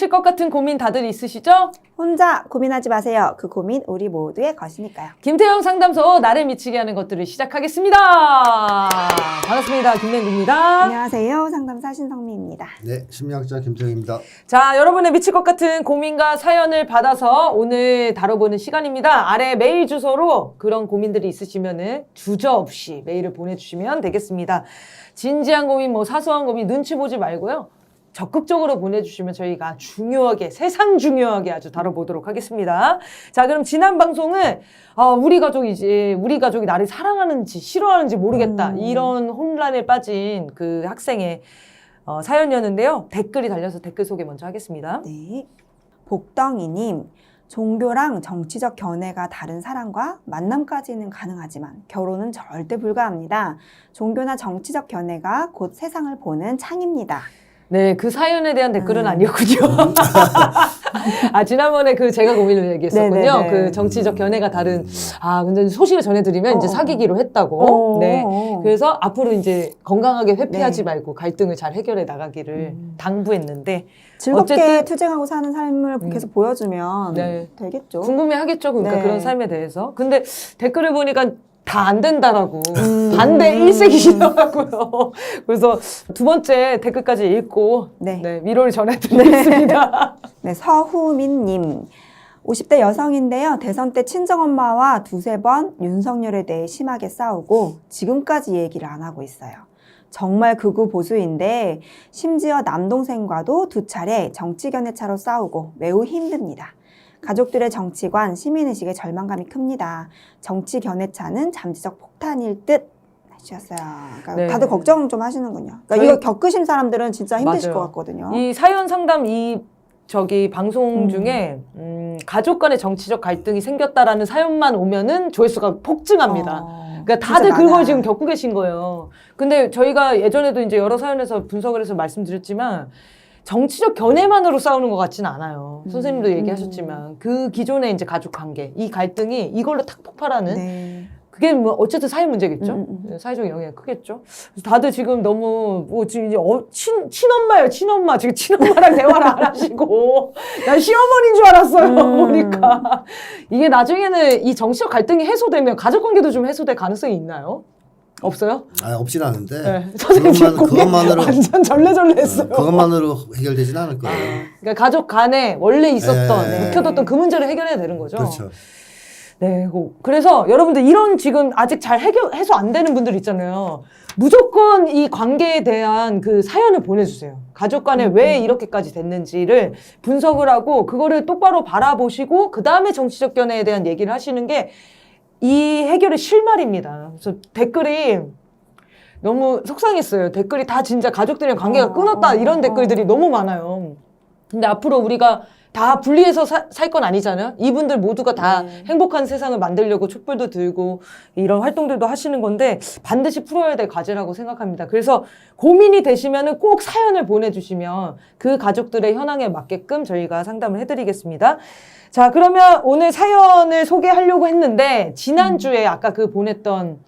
미칠 것 같은 고민 다들 있으시죠? 혼자 고민하지 마세요. 그 고민 우리 모두의 것이니까요. 김태형 상담소 나를 미치게 하는 것들을 시작하겠습니다. 반갑습니다. 김맹구입니다. 안녕하세요. 상담사 신성미입니다. 네, 심리학자 김태형입니다. 자, 여러분의 미칠 것 같은 고민과 사연을 받아서 오늘 다뤄보는 시간입니다. 아래 메일 주소로 그런 고민들이 있으시면은 주저없이 메일을 보내주시면 되겠습니다. 진지한 고민, 사소한 고민 눈치 보지 말고요. 적극적으로 보내주시면 저희가 중요하게, 세상 중요하게 아주 다뤄보도록 하겠습니다. 자, 그럼 지난 방송은 우리 가족이 나를 사랑하는지 싫어하는지 모르겠다. 이런 혼란에 빠진 그 학생의 사연이었는데요. 댓글이 달려서 댓글 소개 먼저 하겠습니다. 네. 복덩이님, 종교랑 정치적 견해가 다른 사람과 만남까지는 가능하지만 결혼은 절대 불가합니다. 종교나 정치적 견해가 곧 세상을 보는 창입니다. 네, 그 사연에 대한 댓글은 아니었군요. 지난번에 제가 고민을 얘기했었군요. 네네네. 그 정치적 견해가 다른, 근데 소식을 전해드리면 이제 사귀기로 했다고. 네. 그래서 앞으로 이제 건강하게 회피하지 말고 갈등을 잘 해결해 나가기를 당부했는데. 즐겁게 어쨌든 투쟁하고 사는 삶을 계속 보여주면 되겠죠. 궁금해 하겠죠. 그러니까 네. 그런 삶에 대해서. 근데 댓글을 보니까 다 안 된다라고 반대 일색이시더라고요. 그래서 두 번째 댓글까지 읽고 위로를 전해드리겠습니다. 네, 서후민님. 50대 여성인데요. 대선 때 친정엄마와 두세 번 윤석열에 대해 심하게 싸우고 지금까지 얘기를 안 하고 있어요. 정말 극우 보수인데 심지어 남동생과도 두 차례 정치 견해차로 싸우고 매우 힘듭니다. 가족들의 정치관, 시민의식에 절망감이 큽니다. 정치 견해차는 잠재적 폭탄일 듯 하셨어요. 그러니까 다들 걱정 좀 하시는군요. 그러니까 이거 겪으신 사람들은 진짜 힘드실 것 같거든요. 이 사연 상담 방송 중에 가족 간의 정치적 갈등이 생겼다라는 사연만 오면은 조회수가 폭증합니다. 그러니까 다들 그걸 지금 겪고 계신 거예요. 근데 저희가 예전에도 이제 여러 사연에서 분석을 해서 말씀드렸지만 정치적 견해만으로 싸우는 것 같지는 않아요. 선생님도 얘기하셨지만 그 기존의 이제 가족 관계, 이 갈등이 이걸로 탁 폭발하는 그게 어쨌든 사회 문제겠죠. 사회적 영향이 크겠죠. 그래서 다들 지금 너무 지금 이제 친엄마예요, 친엄마. 지금 친엄마랑 대화를 안 하시고 난 시어머니인 줄 알았어요. 보니까 이게 나중에는 이 정치적 갈등이 해소되면 가족 관계도 좀 해소될 가능성이 있나요? 없어요? 없진 않은데. 네. 선생님 그것만으로 완전 절레절레했어요. 그것만으로 해결되진 않을 거예요. 그러니까 가족 간에 원래 있었던 묵혀뒀던 그 문제를 해결해야 되는 거죠. 그렇죠. 네, 그래서 여러분들 이런 지금 아직 잘 해소 안 되는 분들 있잖아요. 무조건 이 관계에 대한 그 사연을 보내주세요. 가족 간에 왜 이렇게까지 됐는지를 분석을 하고 그거를 똑바로 바라보시고 그 다음에 정치적 견해에 대한 얘기를 하시는 게 이 해결의 실마리입니다. 그래서 댓글이 너무 속상했어요. 댓글이 다 진짜 가족들이랑 관계가 끊었다 이런 댓글들이 너무 많아요. 근데 앞으로 우리가 다 분리해서 살 건 아니잖아요. 이분들 모두가 다 행복한 세상을 만들려고 촛불도 들고 이런 활동들도 하시는 건데 반드시 풀어야 될 과제라고 생각합니다. 그래서 고민이 되시면은 꼭 사연을 보내주시면 그 가족들의 현황에 맞게끔 저희가 상담을 해드리겠습니다. 자, 그러면 오늘 사연을 소개하려고 했는데 지난주에 아까 보냈던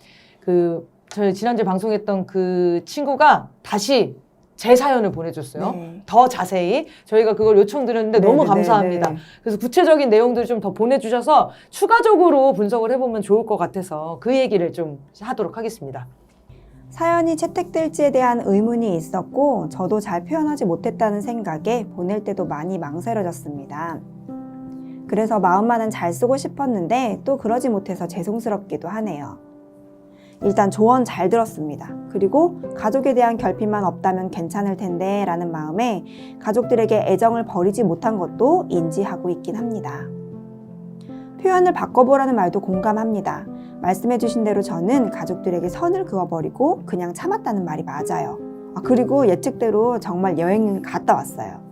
저희 지난주에 방송했던 그 친구가 다시 제 사연을 보내줬어요. 더 자세히 저희가 그걸 요청드렸는데 너무 감사합니다. 그래서 구체적인 내용들을 좀 더 보내주셔서 추가적으로 분석을 해보면 좋을 것 같아서 그 얘기를 좀 하도록 하겠습니다. 사연이 채택될지에 대한 의문이 있었고 저도 잘 표현하지 못했다는 생각에 보낼 때도 많이 망설여졌습니다. 그래서 마음만은 잘 쓰고 싶었는데 또 그러지 못해서 죄송스럽기도 하네요. 일단 조언 잘 들었습니다. 그리고 가족에 대한 결핍만 없다면 괜찮을 텐데 라는 마음에 가족들에게 애정을 버리지 못한 것도 인지하고 있긴 합니다. 표현을 바꿔보라는 말도 공감합니다. 말씀해주신 대로 저는 가족들에게 선을 그어버리고 그냥 참았다는 말이 맞아요. 그리고 예측대로 정말 여행을 갔다 왔어요.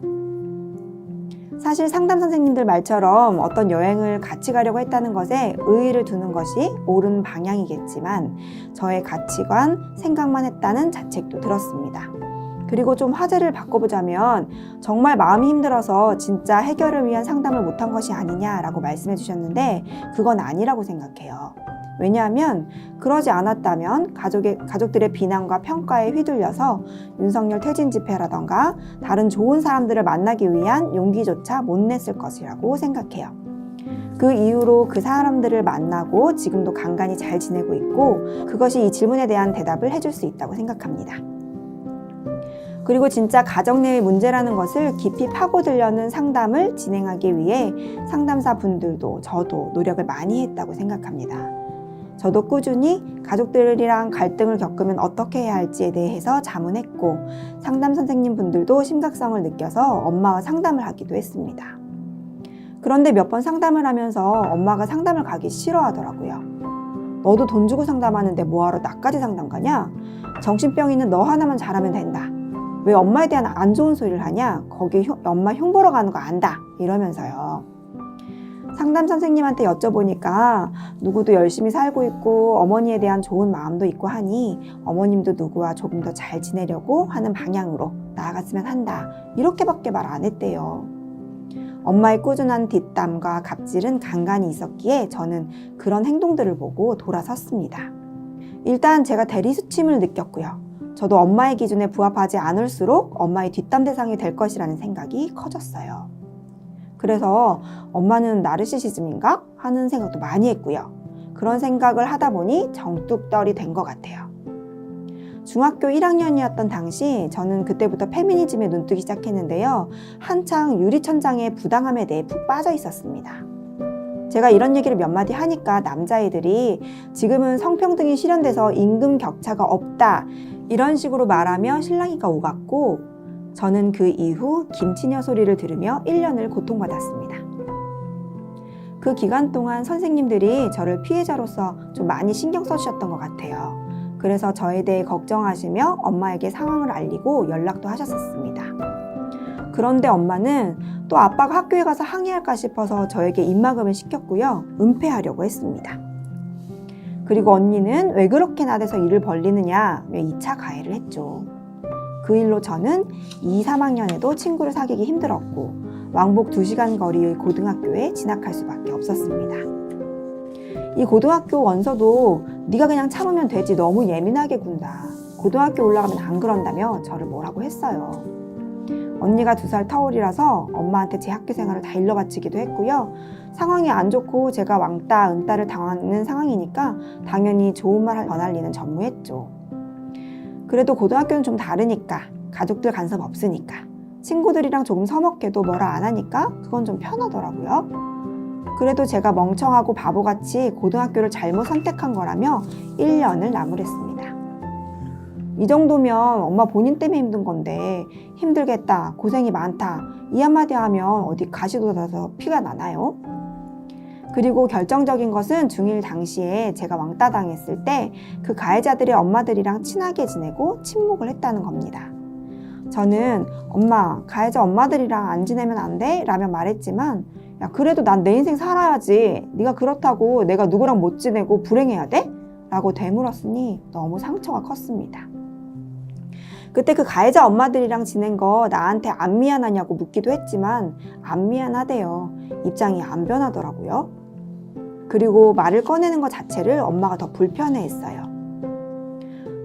사실 상담 선생님들 말처럼 어떤 여행을 같이 가려고 했다는 것에 의의를 두는 것이 옳은 방향이겠지만 저의 가치관, 생각만 했다는 자책도 들었습니다. 그리고 좀 화제를 바꿔보자면 정말 마음이 힘들어서 진짜 해결을 위한 상담을 못한 것이 아니냐라고 말씀해 주셨는데 그건 아니라고 생각해요. 왜냐하면 그러지 않았다면 가족들의 비난과 평가에 휘둘려서 윤석열 퇴진 집회라던가 다른 좋은 사람들을 만나기 위한 용기조차 못 냈을 것이라고 생각해요. 그 이후로 그 사람들을 만나고 지금도 간간히 잘 지내고 있고 그것이 이 질문에 대한 대답을 해줄 수 있다고 생각합니다. 그리고 진짜 가정 내의 문제라는 것을 깊이 파고들려는 상담을 진행하기 위해 상담사 분들도 저도 노력을 많이 했다고 생각합니다. 저도 꾸준히 가족들이랑 갈등을 겪으면 어떻게 해야 할지에 대해서 자문했고 상담 선생님 분들도 심각성을 느껴서 엄마와 상담을 하기도 했습니다. 그런데 몇 번 상담을 하면서 엄마가 상담을 가기 싫어하더라고요. 너도 돈 주고 상담하는데 뭐하러 나까지 상담 가냐? 정신병 있는 너 하나만 잘하면 된다. 왜 엄마에 대한 안 좋은 소리를 하냐? 거기 엄마 흉보러 가는 거 안다. 이러면서요. 상담 선생님한테 여쭤보니까 누구도 열심히 살고 있고 어머니에 대한 좋은 마음도 있고 하니 어머님도 누구와 조금 더 잘 지내려고 하는 방향으로 나아갔으면 한다. 이렇게밖에 말 안 했대요. 엄마의 꾸준한 뒷담과 갑질은 간간히 있었기에 저는 그런 행동들을 보고 돌아섰습니다. 일단 제가 대리수침을 느꼈고요. 저도 엄마의 기준에 부합하지 않을수록 엄마의 뒷담 대상이 될 것이라는 생각이 커졌어요. 그래서 엄마는 나르시시즘인가? 하는 생각도 많이 했고요. 그런 생각을 하다 보니 정뚝떨이 된 것 같아요. 중학교 1학년이었던 당시 저는 그때부터 페미니즘에 눈뜨기 시작했는데요. 한창 유리천장의 부당함에 대해 푹 빠져 있었습니다. 제가 이런 얘기를 몇 마디 하니까 남자애들이 지금은 성평등이 실현돼서 임금 격차가 없다 이런 식으로 말하며 실랑이가 오갔고 저는 그 이후 김치녀 소리를 들으며 1년을 고통받았습니다. 그 기간 동안 선생님들이 저를 피해자로서 좀 많이 신경 써주셨던 것 같아요. 그래서 저에 대해 걱정하시며 엄마에게 상황을 알리고 연락도 하셨었습니다. 그런데 엄마는 또 아빠가 학교에 가서 항의할까 싶어서 저에게 입막음을 시켰고요. 은폐하려고 했습니다. 그리고 언니는 왜 그렇게 나대서 일을 벌리느냐며 2차 가해를 했죠. 그 일로 저는 2, 3학년에도 친구를 사귀기 힘들었고 왕복 2시간 거리의 고등학교에 진학할 수밖에 없었습니다. 이 고등학교 원서도 네가 그냥 참으면 되지 너무 예민하게 군다. 고등학교 올라가면 안 그런다며 저를 뭐라고 했어요. 언니가 2살 터울이라서 엄마한테 제 학교 생활을 다 일러 바치기도 했고요. 상황이 안 좋고 제가 왕따, 은따를 당하는 상황이니까 당연히 좋은 말 전할리는 전무했죠. 그래도 고등학교는 좀 다르니까 가족들 간섭 없으니까 친구들이랑 조금 서먹해도 뭐라 안 하니까 그건 좀 편하더라고요. 그래도 제가 멍청하고 바보같이 고등학교를 잘못 선택한 거라며 1년을 나무랬습니다. 이 정도면 엄마 본인 때문에 힘든 건데 힘들겠다, 고생이 많다 이 한마디 하면 어디 가시도 닿아서 피가 나나요? 그리고 결정적인 것은 중1 당시에 제가 왕따 당했을 때 그 가해자들의 엄마들이랑 친하게 지내고 친목을 했다는 겁니다. 저는 엄마, 가해자 엄마들이랑 안 지내면 안 돼? 라며 말했지만 야 그래도 난 내 인생 살아야지. 네가 그렇다고 내가 누구랑 못 지내고 불행해야 돼? 라고 되물었으니 너무 상처가 컸습니다. 그때 그 가해자 엄마들이랑 지낸 거 나한테 안 미안하냐고 묻기도 했지만 안 미안하대요. 입장이 안 변하더라고요. 그리고 말을 꺼내는 것 자체를 엄마가 더 불편해했어요.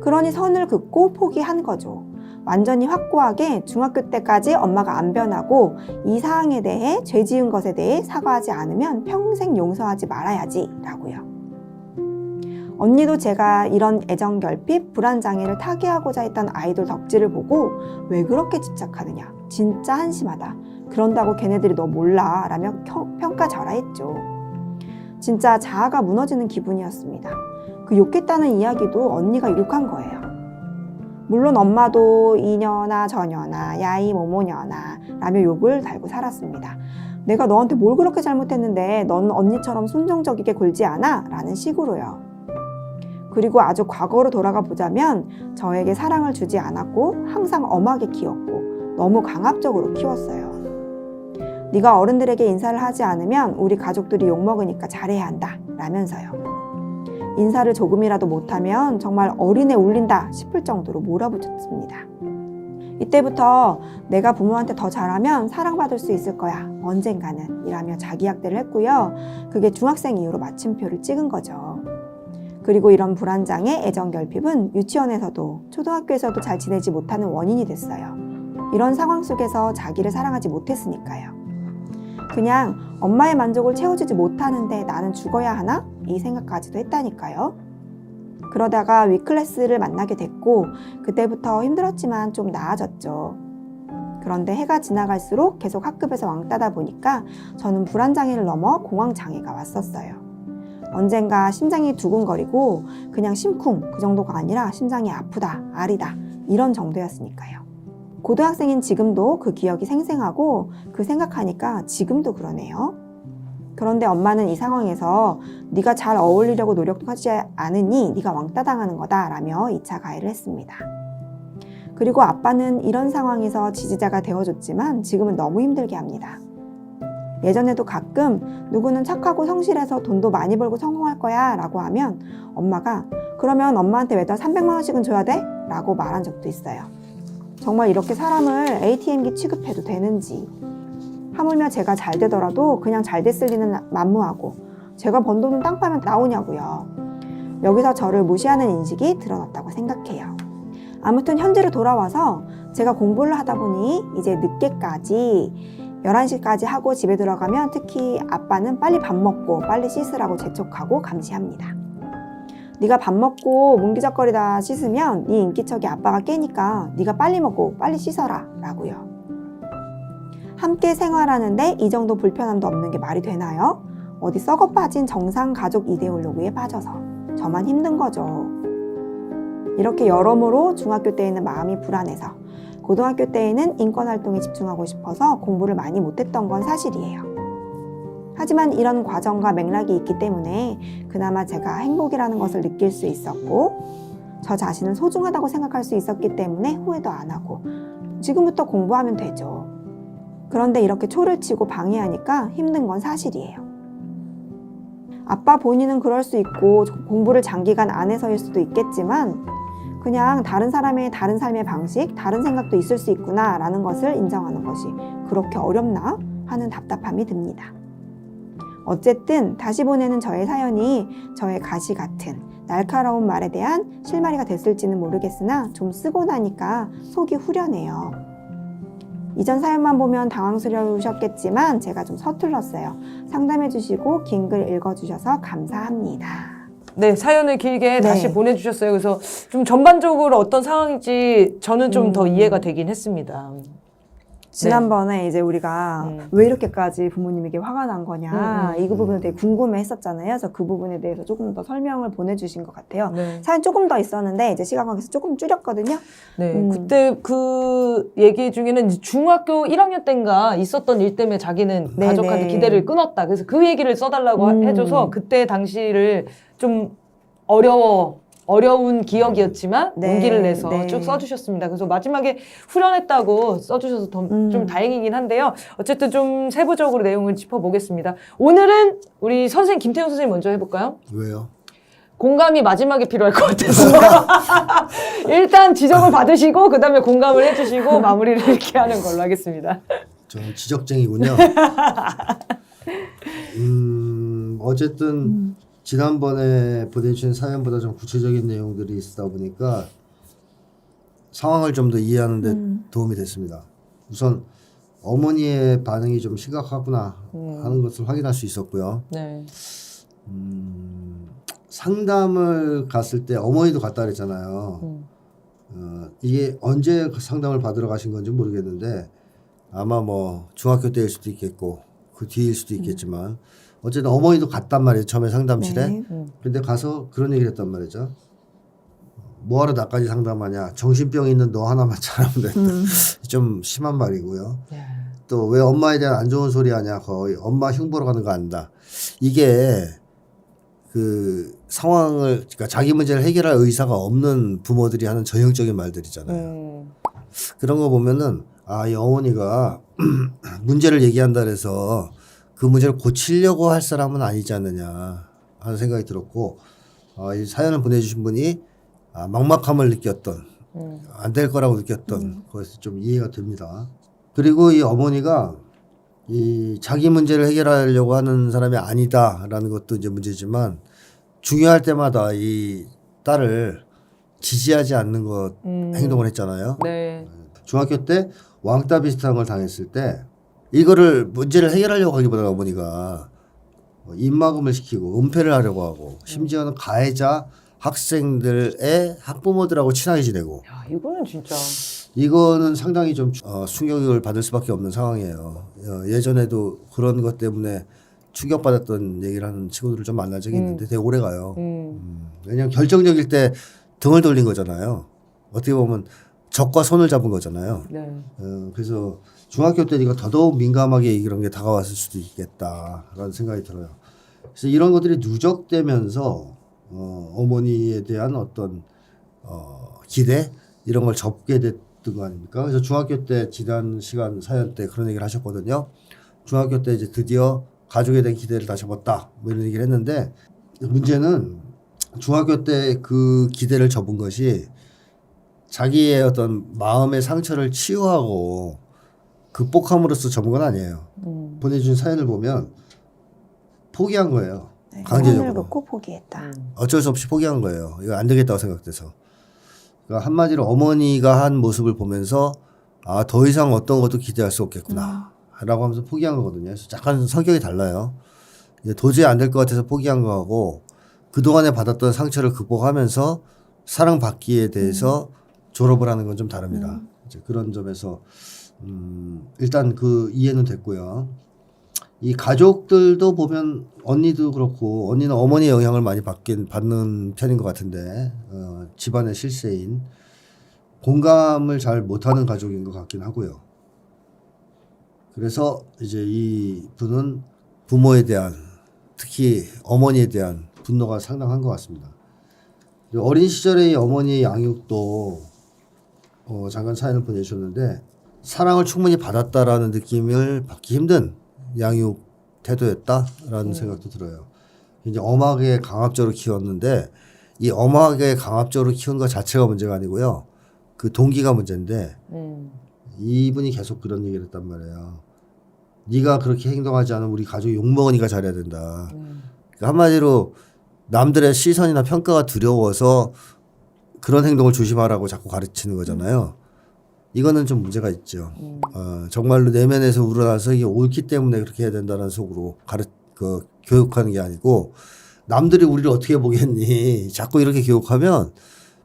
그러니 선을 긋고 포기한 거죠. 완전히 확고하게 중학교 때까지 엄마가 안 변하고 이 사항에 대해 죄 지은 것에 대해 사과하지 않으면 평생 용서하지 말아야지 라고요. 언니도 제가 이런 애정결핍, 불안장애를 타개하고자 했던 아이돌 덕질을 보고 왜 그렇게 집착하느냐, 진짜 한심하다, 그런다고 걔네들이 너 몰라 라며 평가절하했죠. 진짜 자아가 무너지는 기분이었습니다. 그 욕했다는 이야기도 언니가 욕한 거예요. 물론 엄마도 이년아 저년아 야이 모모년아 라며 욕을 달고 살았습니다. 내가 너한테 뭘 그렇게 잘못했는데 넌 언니처럼 순종적이게 굴지 않아? 라는 식으로요. 그리고 아주 과거로 돌아가 보자면 저에게 사랑을 주지 않았고 항상 엄하게 키웠고 너무 강압적으로 키웠어요. 네가 어른들에게 인사를 하지 않으면 우리 가족들이 욕먹으니까 잘해야 한다 라면서요. 인사를 조금이라도 못하면 정말 어린애 울린다 싶을 정도로 몰아붙였습니다. 이때부터 내가 부모한테 더 잘하면 사랑받을 수 있을 거야 언젠가는 이라며 자기 학대를 했고요. 그게 중학생 이후로 마침표를 찍은 거죠. 그리고 이런 불안장애, 애정결핍은 유치원에서도 초등학교에서도 잘 지내지 못하는 원인이 됐어요. 이런 상황 속에서 자기를 사랑하지 못했으니까요. 그냥 엄마의 만족을 채워주지 못하는데 나는 죽어야 하나? 이 생각까지도 했다니까요. 그러다가 위클래스를 만나게 됐고 그때부터 힘들었지만 좀 나아졌죠. 그런데 해가 지나갈수록 계속 학급에서 왕따다 보니까 저는 불안장애를 넘어 공황장애가 왔었어요. 언젠가 심장이 두근거리고 그냥 심쿵 그 정도가 아니라 심장이 아프다, 아리다 이런 정도였으니까요. 고등학생인 지금도 그 기억이 생생하고 그 생각하니까 지금도 그러네요. 그런데 엄마는 이 상황에서 네가 잘 어울리려고 노력하지 않으니 네가 왕따 당하는 거다 라며 2차 가해를 했습니다. 그리고 아빠는 이런 상황에서 지지자가 되어줬지만 지금은 너무 힘들게 합니다. 예전에도 가끔 누구는 착하고 성실해서 돈도 많이 벌고 성공할 거야 라고 하면 엄마가 그러면 엄마한테 매달 300만 원씩은 줘야 돼? 라고 말한 적도 있어요. 정말 이렇게 사람을 ATM기 취급해도 되는지, 하물며 제가 잘 되더라도 그냥 잘 됐을 리는 만무하고 제가 번 돈은 땅 파면 나오냐고요. 여기서 저를 무시하는 인식이 드러났다고 생각해요. 아무튼 현재로 돌아와서 제가 공부를 하다 보니 이제 늦게까지 11시까지 하고 집에 들어가면 특히 아빠는 빨리 밥 먹고 빨리 씻으라고 재촉하고 감시합니다. 네가 밥 먹고 문기적거리다 씻으면 네 인기척이 아빠가 깨니까 네가 빨리 먹고 빨리 씻어라 라고요. 함께 생활하는데 이 정도 불편함도 없는 게 말이 되나요? 어디 썩어 빠진 정상 가족 이데올로기에 빠져서 저만 힘든 거죠. 이렇게 여러모로 중학교 때에는 마음이 불안해서 고등학교 때에는 인권활동에 집중하고 싶어서 공부를 많이 못했던 건 사실이에요. 하지만 이런 과정과 맥락이 있기 때문에 그나마 제가 행복이라는 것을 느낄 수 있었고 저 자신을 소중하다고 생각할 수 있었기 때문에 후회도 안 하고 지금부터 공부하면 되죠. 그런데 이렇게 초를 치고 방해하니까 힘든 건 사실이에요. 아빠 본인은 그럴 수 있고 공부를 장기간 안 해서일 수도 있겠지만 그냥 다른 사람의 다른 삶의 방식, 다른 생각도 있을 수 있구나 라는 것을 인정하는 것이 그렇게 어렵나 하는 답답함이 듭니다. 어쨌든 다시 보내는 저의 사연이 저의 가시 같은 날카로운 말에 대한 실마리가 됐을지는 모르겠으나 좀 쓰고 나니까 속이 후련해요. 이전 사연만 보면 당황스러우셨겠지만 제가 좀 서툴렀어요. 상담해 주시고 긴 글 읽어주셔서 감사합니다. 네, 사연을 길게 다시 보내주셨어요. 그래서 좀 전반적으로 어떤 상황인지 저는 좀 더 이해가 되긴 했습니다. 지난번에 이제 우리가 왜 이렇게까지 부모님에게 화가 난 거냐 이 부분을 되게 궁금해 했었잖아요. 그래서 그 부분에 대해서 조금 더 설명을 보내주신 것 같아요. 네. 사연 조금 더 있었는데 이제 시간 관계에서 조금 줄였거든요. 네, 그때 그 얘기 중에는 이제 중학교 1학년 때인가 있었던 일 때문에 자기는 네, 가족한테 네. 기대를 끊었다. 그래서 그 얘기를 써달라고 해줘서 그때 당시를 좀 어려운 기억이었지만 네, 용기를 내서 네. 쭉 써주셨습니다. 그래서 마지막에 후련했다고 써주셔서 좀 다행이긴 한데요. 어쨌든 좀 세부적으로 내용을 짚어보겠습니다. 오늘은 우리 선생님, 김태형 선생님 먼저 해볼까요? 왜요? 공감이 마지막에 필요할 것 같아서 일단 지적을 받으시고 그 다음에 공감을 해주시고 마무리를 이렇게 하는 걸로 하겠습니다. 저는 지적쟁이군요. 어쨌든 지난번에 보내주신 사연보다 좀 구체적인 내용들이 있다 보니까 상황을 좀 더 이해하는 데 도움이 됐습니다. 우선 어머니의 반응이 좀 심각하구나 하는 것을 확인할 수 있었고요. 네. 상담을 갔을 때 어머니도 갔다 그랬잖아요. 이게 언제 상담을 받으러 가신 건지 모르겠는데 아마 뭐 중학교 때일 수도 있겠고 그 뒤일 수도 있겠지만 어쨌든 어머니도 갔단 말이에요. 처음에 상담실에. 네. 근데 가서 그런 얘기를 했단 말이죠. 뭐하러 나까지 상담하냐. 정신병 있는 너 하나만 잘하면 된다. 좀 심한 말이고요. 또 왜 엄마에 대한 안 좋은 소리 하냐. 거의 엄마 흉보러 가는 거 안다. 이게 그 상황을 그러니까 자기 문제를 해결할 의사가 없는 부모들이 하는 전형적인 말들이잖아요. 그런 거 보면은 이 어머니가 문제를 얘기한다 그래서 그 문제를 고치려고 할 사람은 아니지 않느냐 하는 생각이 들었고 이 사연을 보내주신 분이 막막함을 느꼈던 안 될 거라고 느꼈던 그것이 좀 이해가 됩니다. 그리고 이 어머니가 이 자기 문제를 해결하려고 하는 사람이 아니다라는 것도 이제 문제지만 중요할 때마다 이 딸을 지지하지 않는 것 행동을 했잖아요. 네. 중학교 때 왕따 비슷한 걸 당했을 때 이거를 문제를 해결하려고 하기보다 어머니가 입막음을 시키고 은폐를 하려고 하고 심지어는 가해자 학생들의 학부모들하고 친하게 지내고 야, 이거는 진짜. 이거는 상당히 좀 충격을 받을 수밖에 없는 상황이에요. 예전에도 그런 것 때문에 충격받았던 얘기를 하는 친구들을 좀 만난 적이 있는데 되게 오래 가요. 왜냐하면 결정적일 때 등을 돌린 거잖아요. 어떻게 보면 적과 손을 잡은 거잖아요. 네. 그래서 중학교 때 이거 더더욱 민감하게 이런 게 다가왔을 수도 있겠다라는 생각이 들어요. 그래서 이런 것들이 누적되면서 어머니에 대한 어떤 기대 이런 걸 접게 됐던 거 아닙니까? 그래서 중학교 때 지난 시간 사연 때 그런 얘기를 하셨거든요. 중학교 때 이제 드디어 가족에 대한 기대를 다 접었다 뭐 이런 얘기를 했는데 문제는 중학교 때 그 기대를 접은 것이 자기의 어떤 마음의 상처를 치유하고 극복함으로써 접은 건 아니에요. 보내준 사연을 보면 포기한 거예요. 네, 강제적으로. 꿈을 긋고 포기했다. 어쩔 수 없이 포기한 거예요. 이거 안 되겠다고 생각돼서. 그러니까 한마디로 어머니가 한 모습을 보면서 아, 더 이상 어떤 것도 기대할 수 없겠구나. 라고 하면서 포기한 거거든요. 그래서 약간 성격이 달라요. 이제 도저히 안 될 것 같아서 포기한 거하고 그동안에 받았던 상처를 극복하면서 사랑받기에 대해서 졸업을 하는 건 좀 다릅니다. 이제 그런 점에서 일단 그 이해는 됐고요. 이 가족들도 보면 언니도 그렇고 언니는 어머니의 영향을 많이 받는 편인 것 같은데 집안의 실세인 공감을 잘 못하는 가족인 것 같긴 하고요. 그래서 이제 이 분은 부모에 대한 특히 어머니에 대한 분노가 상당한 것 같습니다. 어린 시절의 어머니의 양육도 잠깐 사연을 보내주셨는데 사랑을 충분히 받았다라는 느낌을 받기 힘든 양육 태도였다라는 생각도 들어요. 이제 엄하게 강압적으로 키웠는데 이 엄하게 강압적으로 키운 것 자체가 문제가 아니고요. 그 동기가 문제인데 이분이 계속 그런 얘기를 했단 말이에요. 네가 그렇게 행동하지 않으면 우리 가족 욕먹으니까 잘해야 된다. 그러니까 한마디로 남들의 시선이나 평가가 두려워서 그런 행동을 조심하라고 자꾸 가르치는 거잖아요. 이거는 좀 문제가 있죠. 정말로 내면에서 우러나서 이게 옳기 때문에 그렇게 해야 된다는 속으로 교육하는 게 아니고 남들이 우리를 어떻게 보겠니. 자꾸 이렇게 교육하면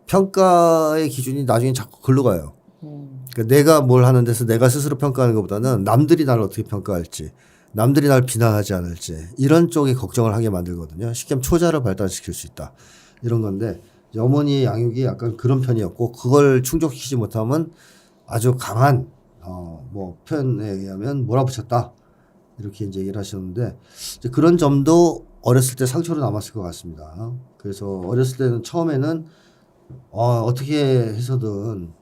평가의 기준이 나중에 자꾸 글로 가요. 그러니까 내가 뭘 하는 데서 내가 스스로 평가하는 것보다는 남들이 나를 어떻게 평가할지 남들이 날 비난하지 않을지 이런 쪽에 걱정을 하게 만들거든요. 쉽게 하면 초자를 발달시킬 수 있다. 이런 건데 어머니의 양육이 약간 그런 편이었고 그걸 충족시키지 못하면 아주 강한 뭐 표현에 의하면 몰아붙였다. 이렇게 이제 얘기를 하셨는데 이제 그런 점도 어렸을 때 상처로 남았을 것 같습니다. 그래서 어렸을 때는 처음에는 어떻게 해서든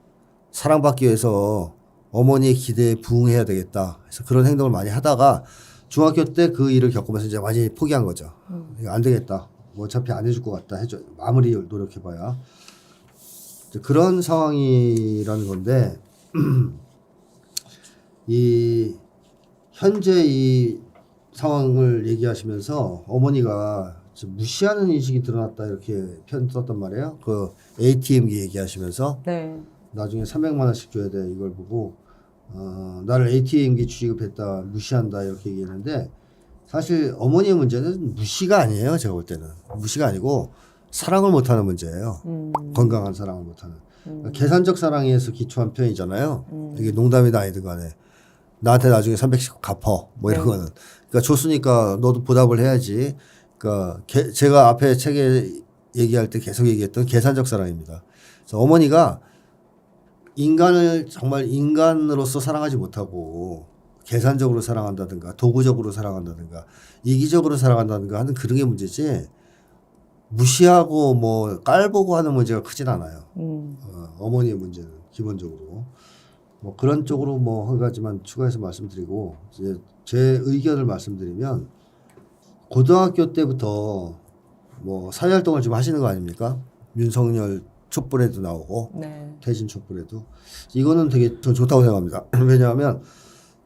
사랑받기 위해서 어머니의 기대에 부응해야 되겠다. 그래서 그런 행동을 많이 하다가 중학교 때 그 일을 겪으면서 이제 완전히 포기한 거죠. 이거 안 되겠다. 뭐 어차피 안 해줄 것 같다. 해줘. 아무리 노력해봐야. 그런 상황이라는 건데 이 현재 이 상황을 얘기하시면서 어머니가 무시하는 인식이 드러났다 이렇게 표현 썼단 말이에요. 그 ATM기 얘기하시면서 네. 나중에 300만 원씩 줘야 돼 이걸 보고 나를 ATM기 취급했다 무시한다 이렇게 얘기했는데 사실 어머니의 문제는 무시가 아니에요. 제가 볼 때는 무시가 아니고 사랑을 못하는 문제예요. 건강한 사랑을 못하는 그러니까 계산적 사랑에서 기초한 표현이잖아요. 이게 농담이든 아니든 간에 나한테 나중에 300씩 갚어 뭐 이런 거는 그러니까 줬으니까 너도 보답을 해야지. 그러니까 제가 앞에 책에 얘기할 때 계속 얘기했던 계산적 사랑입니다. 그래서 어머니가 인간을 정말 인간으로서 사랑하지 못하고 계산적으로 사랑한다든가 도구적으로 사랑한다든가 이기적으로 사랑한다든가 하는 그런 게 문제지 무시하고 뭐 깔보고 하는 문제가 크진 않아요. 어머니의 문제는 기본적으로 뭐 그런 쪽으로 뭐 한 가지만 추가해서 말씀드리고 이제 제 의견을 말씀드리면 고등학교 때부터 뭐 사회활동을 좀 하시는 거 아닙니까? 윤석열 촛불에도 나오고 네. 태진 촛불에도 이거는 되게 전 좋다고 생각합니다. 왜냐하면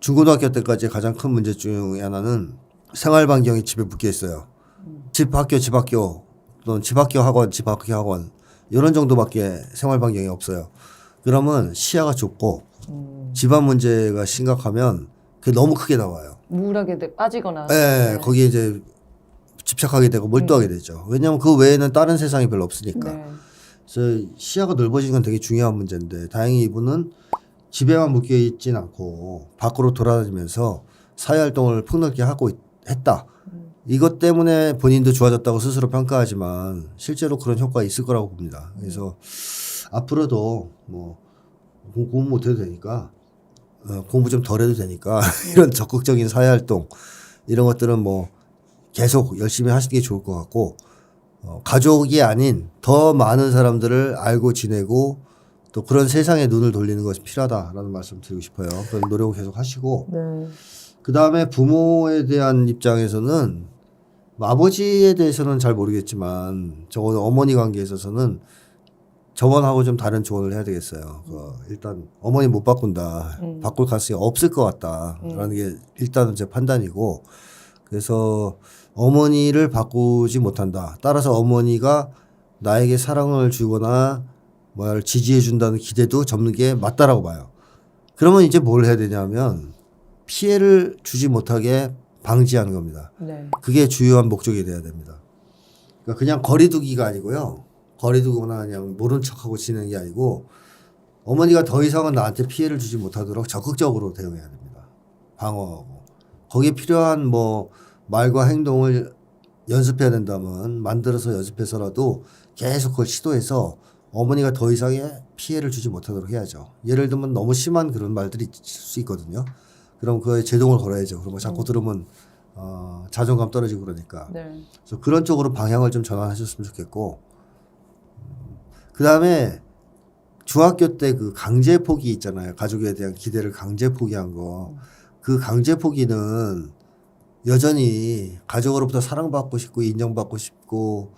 중고등학교 때까지 가장 큰 문제 중에 하나는 생활 반경이 집에 묶여 있어요. 집 학교 또는 집 학교 학원, 집 학교 학원 이런 정도밖에 생활 반경이 없어요. 그러면 시야가 좁고 집안 문제가 심각하면 그게 너무 크게 나와요. 우울하게 빠지거나. 네, 거기에 이제 집착하게 되고 몰두하게 되죠. 왜냐하면 그 외에는 다른 세상이 별로 없으니까. 네. 그래서 시야가 넓어지는 건 되게 중요한 문제인데 다행히 이분은 집에만 묶여 있진 않고 밖으로 돌아다니면서 사회활동을 폭넓게 하고 했다. 이것 때문에 본인도 좋아졌다고 스스로 평가하지만 실제로 그런 효과가 있을 거라고 봅니다. 그래서 앞으로도 뭐 공부 못해도 되니까 공부 좀 덜 해도 되니까 이런 적극적인 사회활동 이런 것들은 뭐 계속 열심히 하시는 게 좋을 것 같고 가족이 아닌 더 많은 사람들을 알고 지내고 또 그런 세상에 눈을 돌리는 것이 필요하다라는 말씀 드리고 싶어요. 그런 노력을 계속 하시고 네. 그 다음에 부모에 대한 입장에서는 아버지에 대해서는 잘 모르겠지만 적어도 어머니 관계에 있어서는 저번하고 좀 다른 조언을 해야 되겠어요. 일단 어머니 못 바꾼다. 바꿀 가능성이 없을 것 같다라는 게 일단은 제 판단이고 그래서 어머니를 바꾸지 못한다. 따라서 어머니가 나에게 사랑을 주거나 뭘 지지해 준다는 기대도 접는 게 맞다라고 봐요. 그러면 이제 뭘 해야 되냐면 피해를 주지 못하게 방지하는 겁니다. 네. 그게 주요한 목적이 돼야 됩니다. 그러니까 그냥 거리두기가 아니고요. 거리두거나 그냥 모른 척하고 지내는 게 아니고 어머니가 더 이상은 나한테 피해를 주지 못하도록 적극적으로 대응해야 됩니다. 방어하고. 거기에 필요한 뭐 말과 행동을 연습해야 된다면 만들어서 연습해서라도 계속 그걸 시도해서 어머니가 더 이상의 피해를 주지 못하도록 해야죠. 예를 들면 너무 심한 그런 말들이 있을 수 있거든요. 그럼 그거에 제동을 걸어야죠. 그럼 자꾸 들으면 자존감 떨어지고 그러니까. 네. 그래서 그런 쪽으로 방향을 좀 전환하셨으면 좋겠고 그 다음에 중학교 때 그 강제 포기 있잖아요. 가족에 대한 기대를 강제 포기한 거. 그 강제 포기는 여전히 가족으로부터 사랑받고 싶고 인정받고 싶고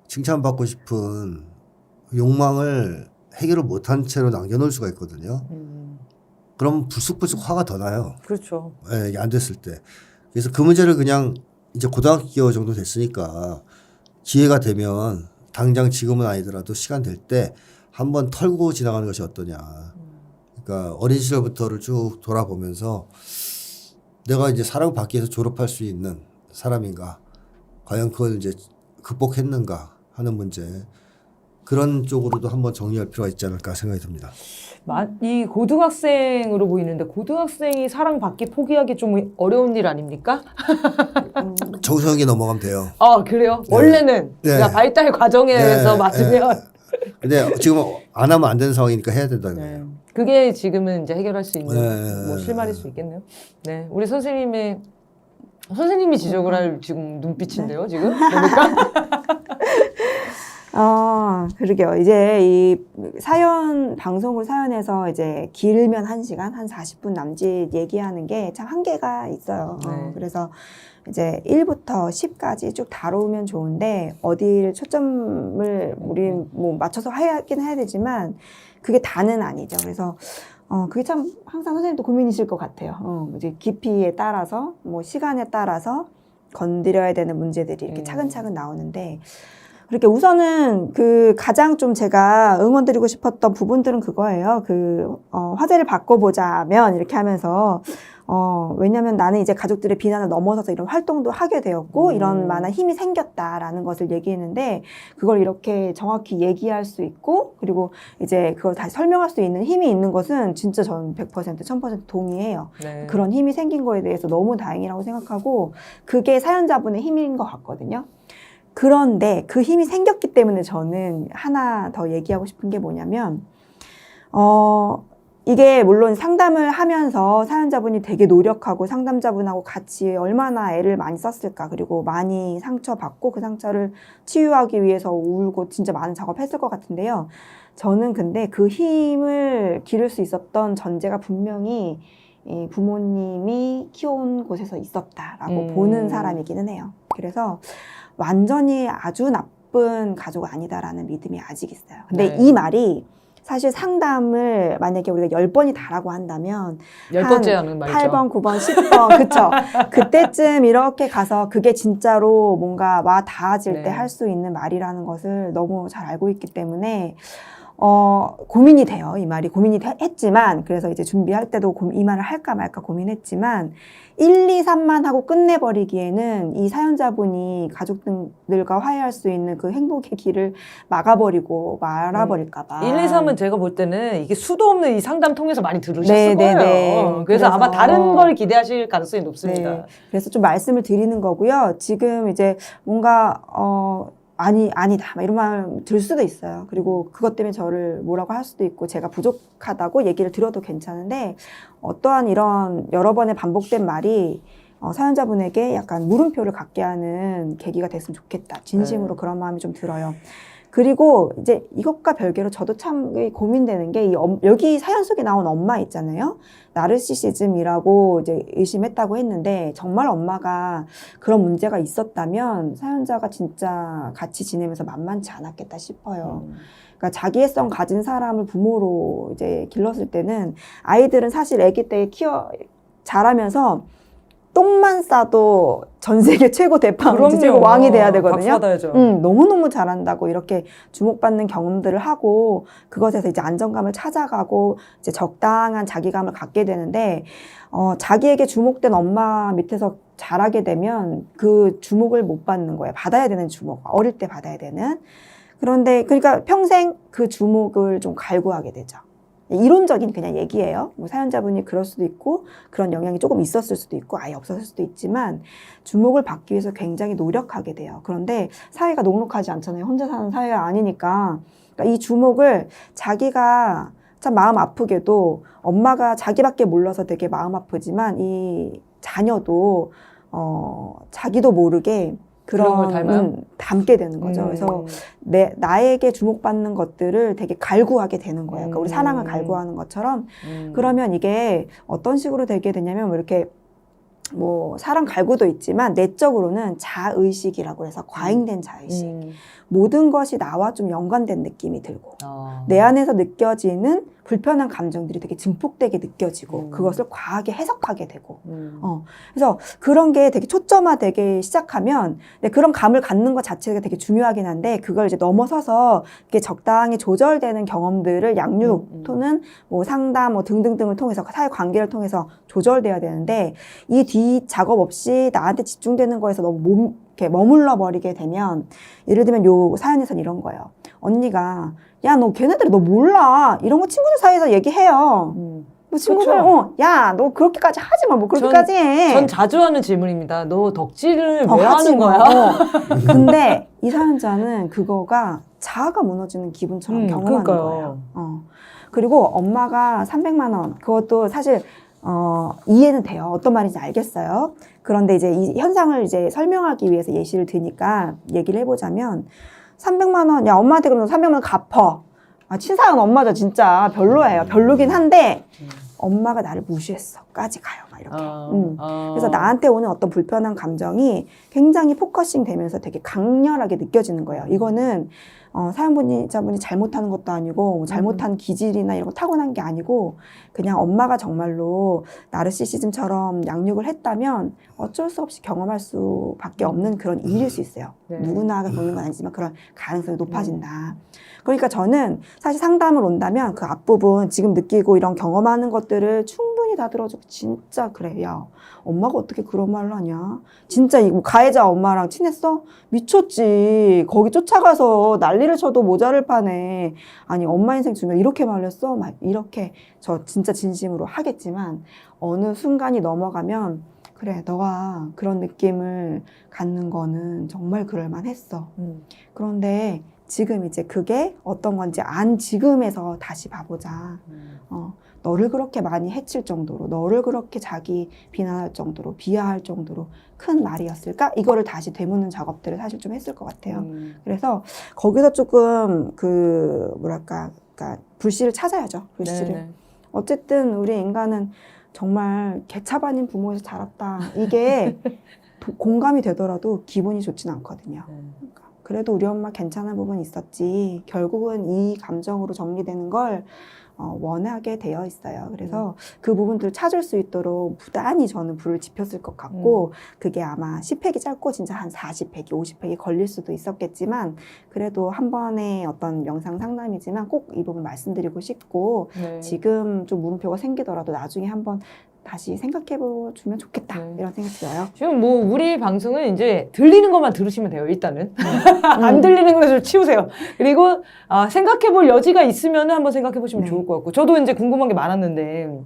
칭찬받고 싶은 욕망을 해결을 못한 채로 남겨놓을 수가 있거든요. 그럼 불쑥불쑥 화가 더 나요. 그렇죠. 예, 이게 안 됐을 때. 그래서 그 문제를 그냥 이제 고등학교 정도 됐으니까 기회가 되면 당장 지금은 아니더라도 시간 될 때 한번 털고 지나가는 것이 어떠냐. 그러니까 어린 시절부터를 쭉 돌아보면서 내가 이제 사랑받기 위해서 졸업할 수 있는 사람인가. 과연 그걸 이제 극복했는가 하는 문제. 그런 쪽으로도 한번 정리할 필요가 있지 않을까 생각이 듭니다. 이 고등학생으로 보이는데 고등학생이 사랑받기 포기하기 좀 어려운 일 아닙니까? 청소년기 넘어가면 돼요. 아 그래요? 네. 원래는 네. 그냥 발달 과정에 의해서 맞으면 근데 지금 안 하면 안 되는 상황이니까 해야 된다는 네. 거예요. 그게 지금은 이제 해결할 수 있는 네. 뭐 실마리일 수 있겠네요. 네, 우리 선생님이 지적을 할 지금 눈빛인데요, 지금 보니까. 그러게요. 이제 이 방송을 사연에서 이제 길면 1시간, 한 40분 남짓 얘기하는 게 참 한계가 있어요. 네. 그래서 이제 1부터 10까지 쭉 다루면 좋은데, 어디를 초점을 우리 뭐 맞춰서 하긴 해야 되지만, 그게 다는 아니죠. 그래서, 그게 참 항상 선생님도 고민이실 것 같아요. 이제 깊이에 따라서, 뭐 시간에 따라서 건드려야 되는 문제들이 이렇게 차근차근 나오는데, 그렇게 우선은 그 가장 좀 제가 응원드리고 싶었던 부분들은 그거예요. 화제를 바꿔보자면 이렇게 하면서, 왜냐면 나는 이제 가족들의 비난을 넘어서서 이런 활동도 하게 되었고, 이런 만한 힘이 생겼다라는 것을 얘기했는데, 그걸 이렇게 정확히 얘기할 수 있고, 그리고 이제 그걸 다시 설명할 수 있는 힘이 있는 것은 진짜 저는 100%, 1000% 동의해요. 네. 그런 힘이 생긴 거에 대해서 너무 다행이라고 생각하고, 그게 사연자분의 힘인 것 같거든요. 그런데 그 힘이 생겼기 때문에 저는 하나 더 얘기하고 싶은 게 뭐냐면, 이게 물론 상담을 하면서 사연자분이 되게 노력하고 상담자분하고 같이 얼마나 애를 많이 썼을까, 그리고 많이 상처받고 그 상처를 치유하기 위해서 울고 진짜 많은 작업했을 것 같은데요. 저는 근데 그 힘을 기를 수 있었던 전제가 분명히 이 부모님이 키워온 곳에서 있었다라고 보는 사람이기는 해요. 그래서 완전히 아주 나쁜 가족 아니다라는 믿음이 아직 있어요. 근데 네. 이 말이 사실 상담을 만약에 우리가 10번이 다라고 한다면 10번째 하는 말이죠. 8번, 9번, 10번 그쵸? 그때쯤 이렇게 가서 그게 진짜로 뭔가 와 닿아질 네. 때 할 수 있는 말이라는 것을 너무 잘 알고 있기 때문에 고민이 돼요. 이 말이 고민이 했지만 그래서 이제 준비할 때도 이 말을 할까 말까 고민했지만 1, 2, 3만 하고 끝내버리기에는 이 사연자분이 가족들과 화해할 수 있는 그 행복의 길을 막아버리고 말아버릴까 봐. 1, 2, 3은 제가 볼 때는 이게 수도 없는 이 상담 통해서 많이 들으셨을 네, 네, 거예요. 네. 그래서 아마 그래서- 다른 걸 기대하실 가능성이 높습니다. 네. 그래서 좀 말씀을 드리는 거고요. 지금 이제 뭔가 아니다 막 이런 말 들 수도 있어요. 그리고 그것 때문에 저를 뭐라고 할 수도 있고 제가 부족하다고 얘기를 들어도 괜찮은데 어떠한 이런 여러 번의 반복된 말이 사연자분에게 약간 물음표를 갖게 하는 계기가 됐으면 좋겠다. 진심으로 네. 그런 마음이 좀 들어요. 그리고 이제 이것과 별개로 저도 참 고민되는 게 여기 사연 속에 나온 엄마 있잖아요. 나르시시즘이라고 이제 의심했다고 했는데 정말 엄마가 그런 문제가 있었다면 사연자가 진짜 같이 지내면서 만만치 않았겠다 싶어요. 그러니까 자기애성 가진 사람을 부모로 이제 길렀을 때는 아이들은 사실 아기 때 자라면서 똥만 싸도 전 세계 최고 대빵 지지고 왕이 돼야 되거든요. 박수 받아야죠. 너무너무 잘한다고 이렇게 주목받는 경험들을 하고 그것에서 이제 안정감을 찾아가고 이제 적당한 자기감을 갖게 되는데 자기에게 주목된 엄마 밑에서 자라게 되면 그 주목을 못 받는 거예요. 받아야 되는 주목. 어릴 때 받아야 되는. 그런데 그러니까 평생 그 주목을 좀 갈구하게 되죠. 이론적인 그냥 얘기예요. 뭐 사연자분이 그럴 수도 있고 그런 영향이 조금 있었을 수도 있고 아예 없었을 수도 있지만 주목을 받기 위해서 굉장히 노력하게 돼요. 그런데 사회가 녹록하지 않잖아요. 혼자 사는 사회가 아니니까. 그러니까 이 주목을 자기가 참 마음 아프게도 엄마가 자기밖에 몰라서 되게 마음 아프지만 이 자녀도 자기도 모르게 그런 걸 닮아요? 닮게 되는 거죠. 그래서 나에게 주목받는 것들을 되게 갈구하게 되는 거예요. 그러니까 우리 사랑을 갈구하는 것처럼. 그러면 이게 어떤 식으로 되게 되냐면 뭐 이렇게 뭐 사랑 갈구도 있지만 내적으로는 자의식이라고 해서 과잉된 자의식. 모든 것이 나와 좀 연관된 느낌이 들고 내 안에서 느껴지는 불편한 감정들이 되게 증폭되게 느껴지고 그것을 과하게 해석하게 되고 그래서 그런 게 되게 초점화되기 시작하면 그런 감을 갖는 것 자체가 되게 중요하긴 한데 그걸 이제 넘어서서 이게 적당히 조절되는 경험들을 양육 또는 뭐 상담 뭐 등등등을 통해서 사회 관계를 통해서 조절돼야 되는데 이 뒤 작업 없이 나한테 집중되는 거에서 너무 이렇게 머물러 버리게 되면 예를 들면 요 사연에서는 이런 거예요. 언니가 야 너 걔네들이 너 몰라 이런 거 친구들 사이에서 얘기해요. 뭐 친구들 야 너 그렇게까지 하지 마 뭐 그렇게까지 해. 전 자주 하는 질문입니다. 너 덕질을 왜 하지 하는 마. 거야? 근데 이 사연자는 그거가 자아가 무너지는 기분처럼 경험하는 그러니까요. 거예요. 그리고 엄마가 300만 원 그것도 사실 이해는 돼요. 어떤 말인지 알겠어요. 그런데 이제 이 현상을 이제 설명하기 위해서 예시를 드니까 얘기를 해보자면 300만 원, 야, 엄마한테 그러면 300만 원 갚어. 친사은 엄마죠, 진짜. 별로예요. 별로긴 한데, 엄마가 나를 무시했어.까지 가요, 막 이렇게. 그래서 나한테 오는 어떤 불편한 감정이 굉장히 포커싱 되면서 되게 강렬하게 느껴지는 거예요. 이거는 사연자분이 잘못하는 것도 아니고 뭐 잘못한 기질이나 이런 거 타고난 게 아니고 그냥 엄마가 정말로 나르시시즘처럼 양육을 했다면 어쩔 수 없이 경험할 수밖에 없는 그런 일일 수 있어요. 네. 누구나 겪는 건 아니지만 그런 가능성이 높아진다. 그러니까 저는 사실 상담을 온다면 그 앞부분 지금 느끼고 이런 경험하는 것들을 충분히 다 들어주고 진짜 그래. 야, 엄마가 어떻게 그런 말을 하냐. 진짜 이 가해자 엄마랑 친했어? 미쳤지. 거기 쫓아가서 난리를 쳐도 모자를 파네. 아니 엄마 인생 중에 이렇게 말렸어? 막 이렇게 저 진짜 진심으로 하겠지만 어느 순간이 넘어가면 그래 너가 그런 느낌을 갖는 거는 정말 그럴만 했어. 그런데 지금 이제 그게 어떤 건지 지금에서 다시 봐보자. 너를 그렇게 많이 해칠 정도로 너를 그렇게 자기 비난할 정도로 비하할 정도로 큰 말이었을까? 이거를 다시 되묻는 작업들을 사실 좀 했을 것 같아요. 그래서 거기서 조금 그러니까 불씨를 찾아야죠. 불씨를. 네네. 어쨌든 우리 인간은 정말 개차반인 부모에서 자랐다. 이게 공감이 되더라도 기분이 좋진 않거든요. 그래도 우리 엄마 괜찮은 부분 있었지. 결국은 이 감정으로 정리되는 걸 원하게 되어 있어요. 그래서 그 부분들을 찾을 수 있도록 부단히 저는 불을 지폈을 것 같고 그게 아마 10팩이 짧고 진짜 한 40팩이 50팩이 걸릴 수도 있었겠지만 그래도 한 번의 어떤 명상 상담이지만 꼭 이 부분 말씀드리고 싶고 네. 지금 좀 물음표가 생기더라도 나중에 한번 다시 생각해보면 좋겠다 이런 생각이 들어요. 지금 뭐 우리 방송은 이제 들리는 것만 들으시면 돼요. 일단은 안 들리는 것을 치우세요. 그리고 생각해볼 여지가 있으면 한번 생각해보시면 네. 좋을 것 같고 저도 이제 궁금한 게 많았는데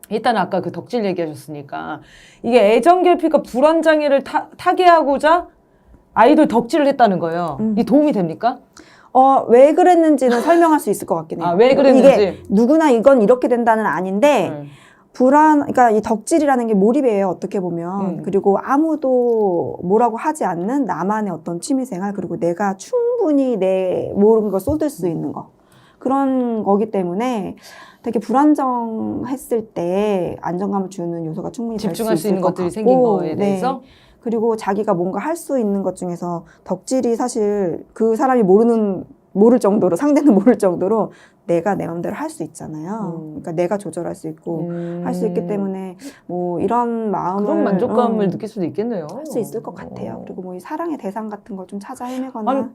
일단 아까 그 덕질 얘기하셨으니까 이게 애정결핍과 불안장애를 타개하고자 아이돌 덕질을 했다는 거예요. 이 도움이 됩니까? 왜 그랬는지는 설명할 수 있을 것 같긴 해요. 왜 그랬는지. 이게 누구나 이건 이렇게 된다는 아닌데 그러니까 이 덕질이라는 게 몰입이에요, 어떻게 보면. 그리고 아무도 뭐라고 하지 않는 나만의 어떤 취미생활, 그리고 내가 충분히 내 모든 걸 쏟을 수 있는 거. 그런 거기 때문에 되게 불안정했을 때 안정감을 주는 요소가 충분히 될 수 집중할 수 있을 있는 것 것들이 같고. 생긴 거에 대해서? 그리고 자기가 뭔가 할 수 있는 것 중에서 덕질이 사실 그 사람이 모를 정도로, 상대는 모를 정도로 내가 내 마음대로 할 수 있잖아요. 그러니까 내가 조절할 수 있고 할 수 있기 때문에 뭐 이런 마음을 그런 만족감을 느낄 수도 있겠네요. 할 수 있을 것 같아요. 그리고 뭐 이 사랑의 대상 같은 걸 좀 찾아 헤매거나. 아니,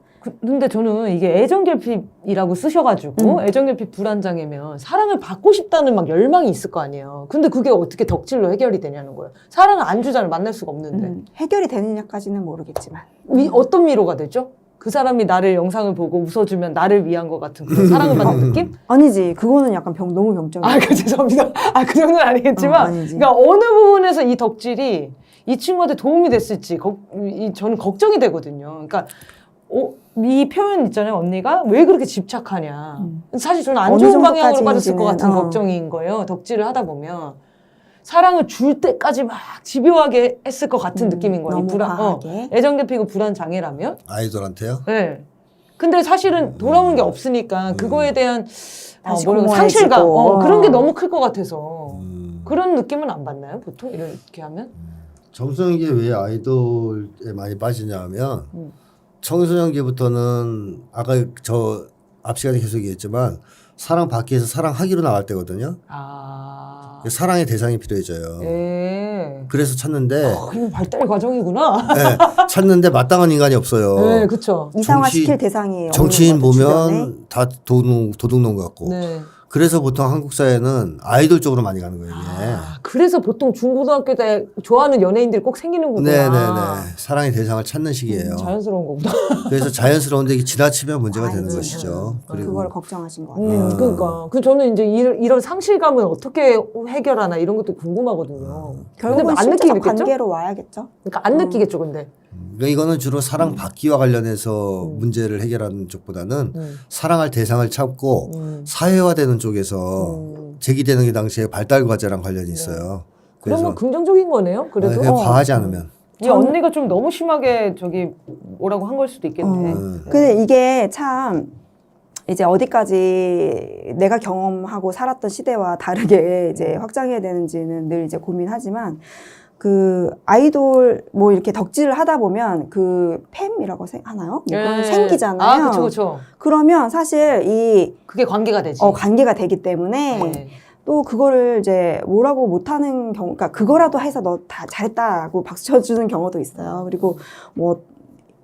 근데 저는 이게 애정결핍이라고 쓰셔가지고 애정결핍 불안장애면 사랑을 받고 싶다는 막 열망이 있을 거 아니에요. 근데 그게 어떻게 덕질로 해결이 되냐는 거예요. 사랑을 안 주잖아요. 만날 수가 없는데. 해결이 되느냐까지는 모르겠지만. 어떤 위로가 되죠? 그 사람이 나를 영상을 보고 웃어주면 나를 위한 것 같은 그런 사랑을 받는 느낌? 아니지. 그거는 약간 너무 병적이에요. 죄송합니다. 그 정도는 아니겠지만. 아니지. 그러니까 어느 부분에서 이 덕질이 이 친구한테 도움이 됐을지 저는 걱정이 되거든요. 그러니까 이 표현 있잖아요. 언니가 왜 그렇게 집착하냐. 사실 저는 안 어느 좋은 방향으로 빠졌을 것 정도까지인지는, 같은 걱정인 거예요. 덕질을 하다 보면. 사랑을 줄 때까지 막 집요하게 했을 것 같은 느낌인 거예요. 너무 과하게. 애정결핍이고 불안장애라면. 아이돌한테요? 네. 근데 사실은 돌아오는 게 없으니까 그거에 대한 다시 상실감 공허해지고. 그런 게 너무 클 것 같아서 그런 느낌은 안 받나요? 보통 이렇게 하면? 정성이게 왜 아이돌에 많이 빠지냐 하면 청소년기부터는 아까 저 앞 시간에 계속 얘기했지만 사랑받기 위해서 사랑하기로 나갈 때거든요. 사랑의 대상이 필요해져요. 예. 그래서 찾는데 이거 발달 과정이구나. 네, 찾는데 마땅한 인간이 없어요. 네, 그렇죠. 이상화시킬 대상이 정치인 없는 것 같아요, 주변에. 보면 다 도둑놈 같고. 네. 그래서 보통 한국 사회는 아이돌 쪽으로 많이 가는 거예요. 이게. 그래서 보통 중고등학교 때 좋아하는 연예인들이 꼭 생기는구나. 네네네. 사랑의 대상을 찾는 시기예요. 자연스러운 거구나. 그래서 자연스러운데 이게 지나치면 문제가 되는 아이고. 것이죠. 그리고 그걸 걱정하신 것 같아요. 그러니까. 저는 이제 이런 상실감은 어떻게 해결하나 이런 것도 궁금하거든요. 결국은 근데 안 실제적 느끼겠죠? 관계로 와야겠죠. 그러니까 안 느끼겠죠, 근데. 그러니까 이거는 주로 사랑받기와 관련해서 문제를 해결하는 쪽보다는 사랑할 대상을 찾고 사회화되는 쪽에서 제기되는 게 당시에 발달 과제랑 관련이 있어요. 그러면 긍정적인 거네요. 그래도 그냥 과하지 않으면. 이 언니가 좀 너무 심하게 뭐라고 한 걸 수도 있겠네. 근데 이게 참 이제 어디까지 내가 경험하고 살았던 시대와 다르게 이제 확장해야 되는지는 늘 이제 고민하지만 그 아이돌 뭐 이렇게 덕질을 하다 보면 그 팸이라고 하나요? 뭐 그런 생기잖아요. 그렇죠. 그러면 사실 그게 관계가 되지. 관계가 되기 때문에 네. 또 그거를 이제 뭐라고 못하는 경우, 그러니까 그거라도 해서 너 다 잘했다고 박수 쳐주는 경우도 있어요. 그리고 뭐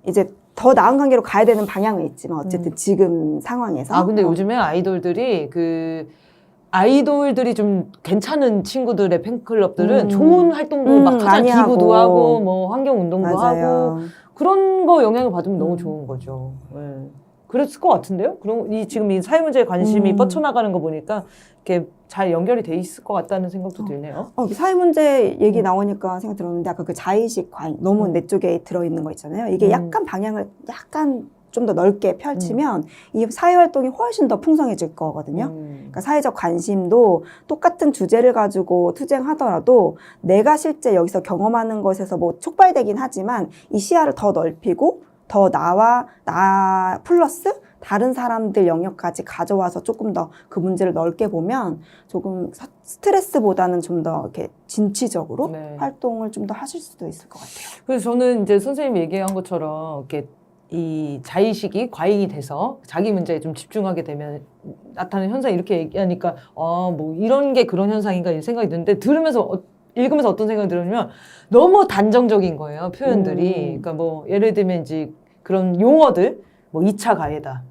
이제 더 나은 관계로 가야 되는 방향은 있지만 어쨌든 지금 상황에서. 근데 요즘에 아이돌들이 좀 괜찮은 친구들의 팬클럽들은 좋은 활동도 막 하잖아요. 많이 기부도 하고. 하고 뭐 환경운동도 맞아요. 하고 그런 거 영향을 받으면 너무 좋은 거죠. 네. 그랬을 것 같은데요? 그럼 지금 이 사회 문제에 관심이 뻗쳐나가는 거 보니까 이렇게 잘 연결이 돼 있을 것 같다는 생각도 들네요. 사회 문제 얘기 나오니까 생각 들었는데 아까 그 자의식 너무 내 쪽에 들어있는 거 있잖아요. 이게 약간 방향을 약간 좀 더 넓게 펼치면 이 사회 활동이 훨씬 더 풍성해질 거거든요. 그러니까 사회적 관심도 똑같은 주제를 가지고 투쟁하더라도 내가 실제 여기서 경험하는 것에서 뭐 촉발되긴 하지만 이 시야를 더 넓히고 더 나 플러스 다른 사람들 영역까지 가져와서 조금 더 그 문제를 넓게 보면 조금 스트레스보다는 좀 더 이렇게 진취적으로 네. 활동을 좀 더 하실 수도 있을 것 같아요. 그래서 저는 이제 선생님이 얘기한 것처럼 이렇게 이 자의식이 과잉이 돼서 자기 문제에 좀 집중하게 되면 나타나는 현상이 이렇게 얘기하니까 뭐 이런 게 그런 현상인가 이런 생각이 드는데 들으면서 읽으면서 어떤 생각이 들었냐면 너무 단정적인 거예요 표현들이. 그러니까 뭐 예를 들면 이제 그런 용어들 뭐 2차 가해다.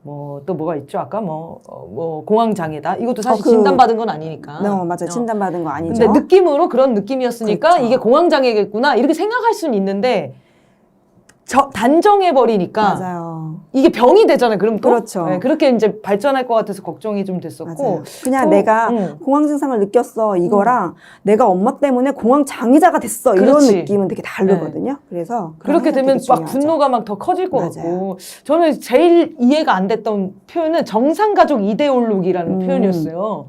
뭐 또 뭐가 있죠? 아까 뭐 공황장애다. 이것도 사실 진단받은 건 아니니까. 맞아요. 진단받은 거 아니죠. 근데 느낌으로 그런 느낌이었으니까 그렇죠. 이게 공황장애겠구나 이렇게 생각할 수는 있는데 단정해버리니까 맞아요. 이게 병이 되잖아요. 그럼 또 그렇죠. 네, 그렇게 이제 발전할 것 같아서 걱정이 좀 됐었고 맞아요. 그냥 내가 공황 증상을 느꼈어 이거랑 내가 엄마 때문에 공황 장애자가 됐어 이런 그렇지. 느낌은 되게 다르거든요. 그래서 그렇게 그런 되면 되게 막 중요하죠. 분노가 막 더 커질 것 맞아요. 같고 저는 제일 이해가 안 됐던 표현은 정상가족 이데올로기라는 표현이었어요.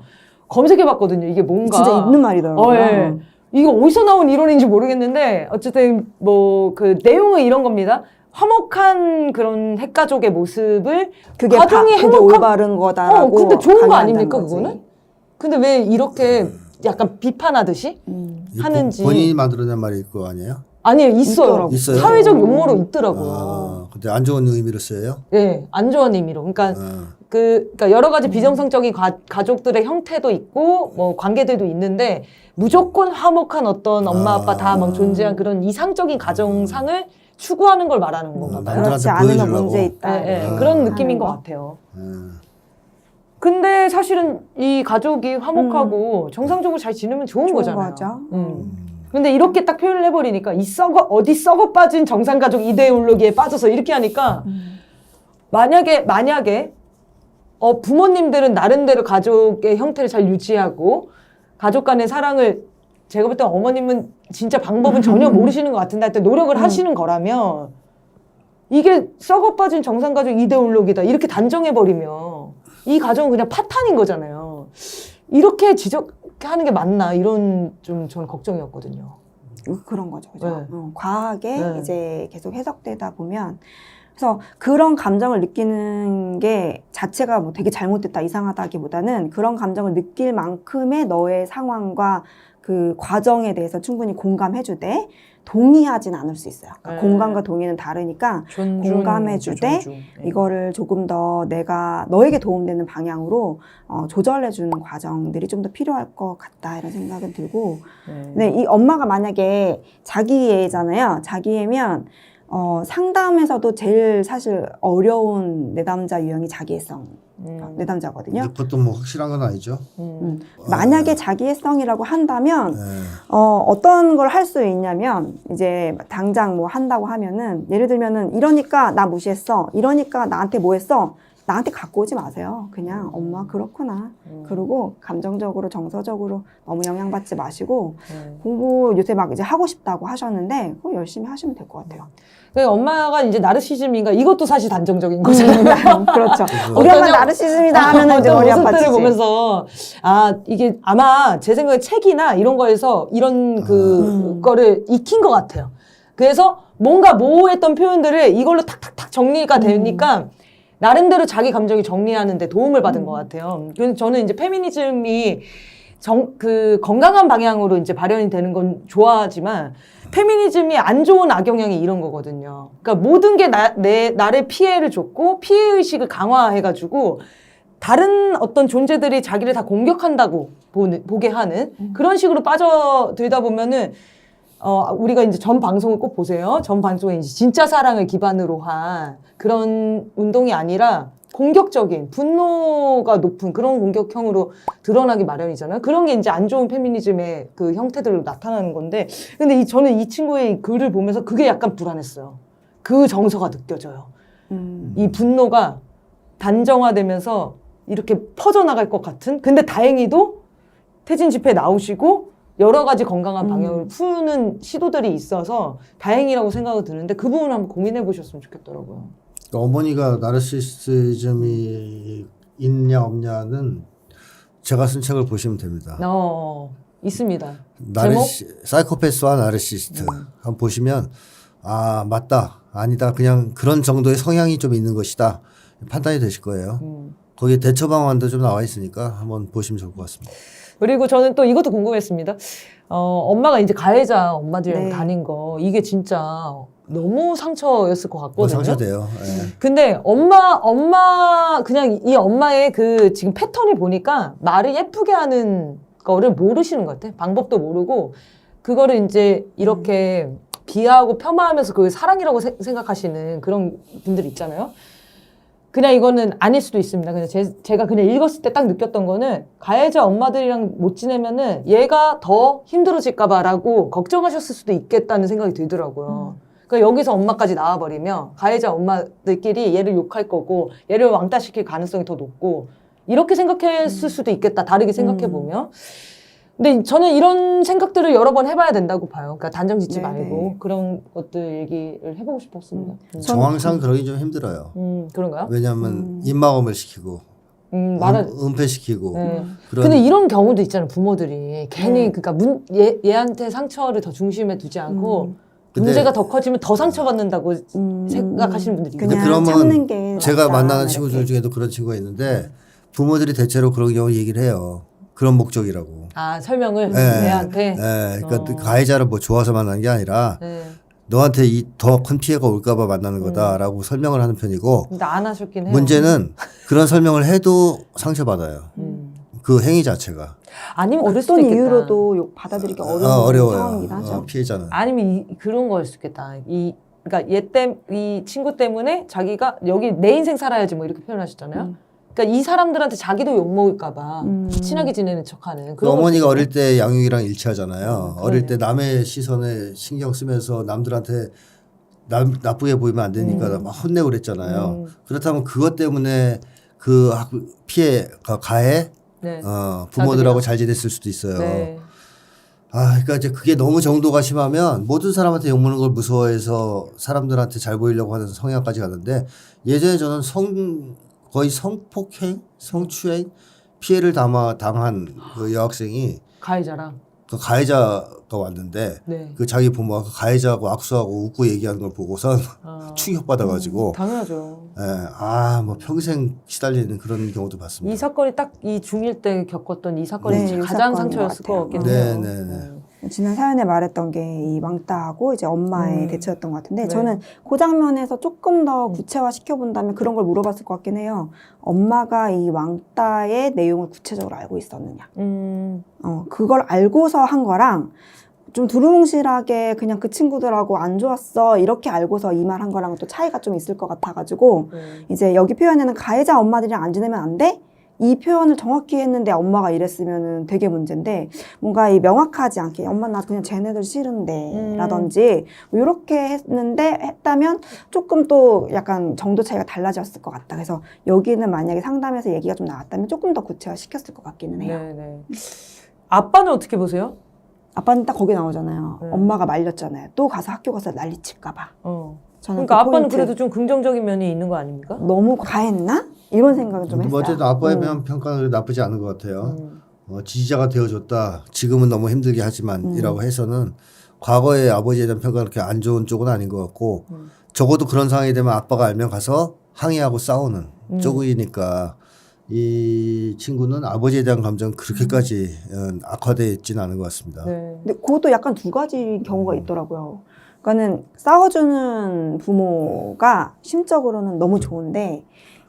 검색해봤거든요. 이게 뭔가 진짜 있는 말이더라고요. 예. 이거 어디서 나온 이론인지 모르겠는데 어쨌든 뭐 그 내용은 이런 겁니다. 화목한 그런 핵가족의 모습을 그게 가정이 그게 올바른 거다라고. 근데 좋은 거 강요한다는 아닙니까 거지. 그거는? 근데 왜 이렇게 약간 비판하듯이 하는지 본인이 만들어낸 말일 거 아니에요? 아니에요 있어요. 있어요? 사회적 용어로 있더라고요. 근데 안 좋은 의미로 써요? 예, 안 좋은 의미로. 그러니까 그러니까 여러 가지 비정상적인 가족들의 형태도 있고 뭐 관계들도 있는데 무조건 화목한 어떤 엄마 아빠 다 막 존재한 그런 이상적인 가정상을 추구하는 걸 말하는 건가 봐요. 그렇지 남들한테 않으면 보여주려고. 문제 있다. 예, 예. 그런 느낌인 것 같아요. 음. 근데 사실은 이 가족이 화목하고 정상적으로 잘 지내면 좋은 거잖아요. 거죠. 근데 이렇게 딱 표현을 해버리니까 어디 썩어 빠진 정상가족 이데올로기에 빠져서 이렇게 하니까 만약에 부모님들은 나름대로 가족의 형태를 잘 유지하고 가족 간의 사랑을 제가 볼 때 어머님은 진짜 방법은 전혀 모르시는 것 같은데 하여튼 노력을 하시는 거라면 이게 썩어 빠진 정상가족 이데올로기다 이렇게 단정해버리면 이 가정은 그냥 파탄인 거잖아요. 이렇게 지적하는 게 맞나 이런 좀 저는 걱정이었거든요. 그런 거죠. 그죠? 네. 과하게 네. 이제 계속 해석되다 보면 그래서 그런 감정을 느끼는 게 자체가 뭐 되게 잘못됐다, 이상하다기보다는 그런 감정을 느낄 만큼의 너의 상황과 그 과정에 대해서 충분히 공감해주되 동의하진 않을 수 있어요. 그러니까 네. 공감과 동의는 다르니까 공감해주되 존중. 이거를 조금 더 내가 너에게 도움되는 방향으로 조절해주는 과정들이 좀 더 필요할 것 같다 이런 생각은 들고 네, 이 엄마가 만약에 자기 애잖아요. 자기 애면 상담에서도 제일 사실 어려운 내담자 유형이 자기애성 내담자거든요. 근데 그것도 뭐 확실한 건 아니죠. 만약에 자기애성이라고 한다면 네. 어떤 걸 할 수 있냐면 이제 당장 뭐 한다고 하면은 예를 들면은 이러니까 나 무시했어. 이러니까 나한테 뭐 했어. 나한테 갖고 오지 마세요. 그냥 엄마 그렇구나. 그리고 감정적으로 정서적으로 너무 영향받지 마시고 공부 요새 막 이제 하고 싶다고 하셨는데 그거 열심히 하시면 될 것 같아요. 엄마가 이제 나르시즘인가 이것도 사실 단정적인 거잖아요. 그렇죠. 우리 엄마 나르시즘이다 하면은 이제 머리 모습들을 아파지지. 보면서 이게 아마 제 생각에 책이나 이런 거에서 이런 거를 익힌 것 같아요. 그래서 뭔가 모호했던 표현들을 이걸로 탁탁탁 정리가 되니까 나름대로 자기 감정이 정리하는 데 도움을 받은 것 같아요. 그래서 저는 이제 페미니즘이 건강한 방향으로 이제 발현이 되는 건 좋아하지만 페미니즘이 안 좋은 악영향이 이런 거거든요. 그러니까 모든 게 나를 피해를 줬고 피해의식을 강화해가지고 다른 어떤 존재들이 자기를 다 공격한다고 보게 하는 그런 식으로 빠져들다 보면은 우리가 이제 전 방송을 꼭 보세요. 전 방송에 이제 진짜 사랑을 기반으로 한 그런 운동이 아니라 공격적인 분노가 높은 그런 공격형으로 드러나기 마련이잖아요. 그런 게 이제 안 좋은 페미니즘의 그 형태들로 나타나는 건데, 근데 저는 이 친구의 글을 보면서 그게 약간 불안했어요. 그 정서가 느껴져요. 이 분노가 단정화되면서 이렇게 퍼져나갈 것 같은. 근데 다행히도 퇴진 집회에 나오시고 여러 가지 건강한 방향을 푸는 시도들이 있어서 다행이라고 생각이 드는데 그 부분을 한번 고민해 보셨으면 좋겠더라고요. 어머니가 나르시시즘이 있냐 없냐는 제가 쓴 책을 보시면 됩니다. 있습니다. 제목? 사이코패스와 나르시스트 한번 보시면 맞다 아니다 그냥 그런 정도의 성향이 좀 있는 것이다 판단이 되실 거예요. 거기에 대처 방안도 좀 나와 있으니까 한번 보시면 좋을 것 같습니다. 그리고 저는 또 이것도 궁금했습니다. 엄마가 이제 가해자 엄마들이랑 네. 다닌 거 이게 진짜 너무 상처였을 것 뭐 같거든요. 상처돼요. 예. 근데 그냥 이 엄마의 그 지금 패턴이 보니까 말을 예쁘게 하는 거를 모르시는 것 같아. 방법도 모르고 그거를 이제 이렇게 비하하고 폄하하면서 그걸 사랑이라고 생각하시는 그런 분들 있잖아요. 그냥 이거는 아닐 수도 있습니다. 그냥 제가 그냥 읽었을 때 딱 느꼈던 거는 가해자 엄마들이랑 못 지내면은 얘가 더 힘들어질까봐라고 걱정하셨을 수도 있겠다는 생각이 들더라고요. 그러니까 여기서 엄마까지 나와버리면 가해자 엄마들끼리 얘를 욕할 거고 얘를 왕따시킬 가능성이 더 높고 이렇게 생각했을 수도 있겠다. 다르게 생각해보면. 근데 저는 이런 생각들을 여러 번 해봐야 된다고 봐요. 그러니까 단정 짓지 네네. 말고 그런 것들 얘기를 해보고 싶었습니다. 정황상 그러기 좀 힘들어요. 그런가요? 왜냐하면 입막음을 시키고 은폐시키고 네. 그런 근데 이런 경우도 있잖아요. 부모들이 괜히 그러니까 얘한테 상처를 더 중심에 두지 않고 근데- 문제가 더 커지면 더 상처받는다고 생각하시는 분들이 근데 그냥 있거든요. 참는 게 제가 낫다, 만나는 이렇게. 친구들 중에도 그런 친구가 있는데 부모들이 대체로 그런 경우 얘기를 해요. 그런 목적이라고. 아 설명을 네. 애한테. 그러니까 가해자를 뭐 좋아서 만난 게 아니라 네. 너한테 더 큰 피해가 올까봐 만나는 거다라고 설명을 하는 편이고 근데 안 하셨긴 해요. 문제는 그런 설명을 해도 상처받아요. 그 행위 자체가. 아니면 그럴 수도 어떤 있겠다. 이유로도 욕 받아들이기 어려운 어려워요. 상황이긴 하죠. 피해자는. 아니면 그런 거일 수 있겠다. 그러니까 이 친구 때문에 자기가 여기 내 인생 살아야지 뭐 이렇게 표현하셨잖아요. 그러니까 이 사람들한테 자기도 욕 먹을까봐 친하게 지내는 척하는. 그 어머니가 어릴 때 양육이랑 일치하잖아요. 어릴 그러네요. 때 남의 시선에 신경 쓰면서 남들한테 나쁘게 보이면 안 되니까 막 혼내고 그랬잖아요. 그렇다면 그것 때문에 그 피해, 가해, 네. 부모들하고 잘 지냈을 수도 있어요. 네. 그러니까 이제 그게 너무 정도가 심하면 모든 사람한테 욕먹는 걸 무서워해서 사람들한테 잘 보이려고 하는 성향까지 가는데 예전에 저는 거의 성폭행, 성추행 피해를 당한 그 여학생이 가해자랑. 그 가해자가 왔는데 네. 그 자기 부모가 그 가해자하고 악수하고 웃고 얘기하는 걸 보고선 충격받아가지고 당연하죠. 뭐 평생 시달리는 그런 경우도 봤습니다. 이 사건이 딱 이 중1 때 겪었던 이 사건이 네, 이 가장 사건인 상처였을 것 것 같아요. 같긴 해요. 네. 지난 사연에 말했던 게 이 왕따하고 이제 엄마의 대처였던 것 같은데 네. 저는 그 장면에서 조금 더 구체화 시켜본다면 그런 걸 물어봤을 것 같긴 해요. 엄마가 이 왕따의 내용을 구체적으로 알고 있었느냐. 그걸 알고서 한 거랑 좀 두루뭉실하게 그냥 그 친구들하고 안 좋았어 이렇게 알고서 이 말 한 거랑 또 차이가 좀 있을 것 같아가지고 이제 여기 표현에는 가해자 엄마들이랑 안 지내면 안 돼? 이 표현을 정확히 했는데 엄마가 이랬으면 되게 문제인데 뭔가 이 명확하지 않게 엄마 나 그냥 쟤네들 싫은데 라든지 뭐 이렇게 했다면 조금 또 약간 정도 차이가 달라졌을 것 같다. 그래서 여기는 만약에 상담에서 얘기가 좀 나왔다면 조금 더 구체화 시켰을 것 같기는 해요. 네네. 아빠는 어떻게 보세요? 아빠는 딱 거기 나오잖아요. 엄마가 말렸잖아요. 또 가서 학교 가서 난리 칠까봐. 저는 그러니까 그 아빠는 포인트. 그래도 좀 긍정적인 면이 있는 거 아닙니까? 너무 과했나? 이런 생각을 좀 했어요. 어쨌든 아빠에 대한 평가는 나쁘지 않은 것 같아요. 지지자가 되어줬다. 지금은 너무 힘들게 하지만이라고 해서는 과거의 아버지에 대한 평가가 그렇게 안 좋은 쪽은 아닌 것 같고 적어도 그런 상황이 되면 아빠가 알면 가서 항의하고 싸우는 쪽이니까 이 친구는 아버지에 대한 감정은 그렇게까지 악화되어 있지는 않은 것 같습니다. 네. 근데 그것도 약간 두 가지 경우가 있더라고요. 그러니까는 싸워주는 부모가 심적으로는 너무 좋은데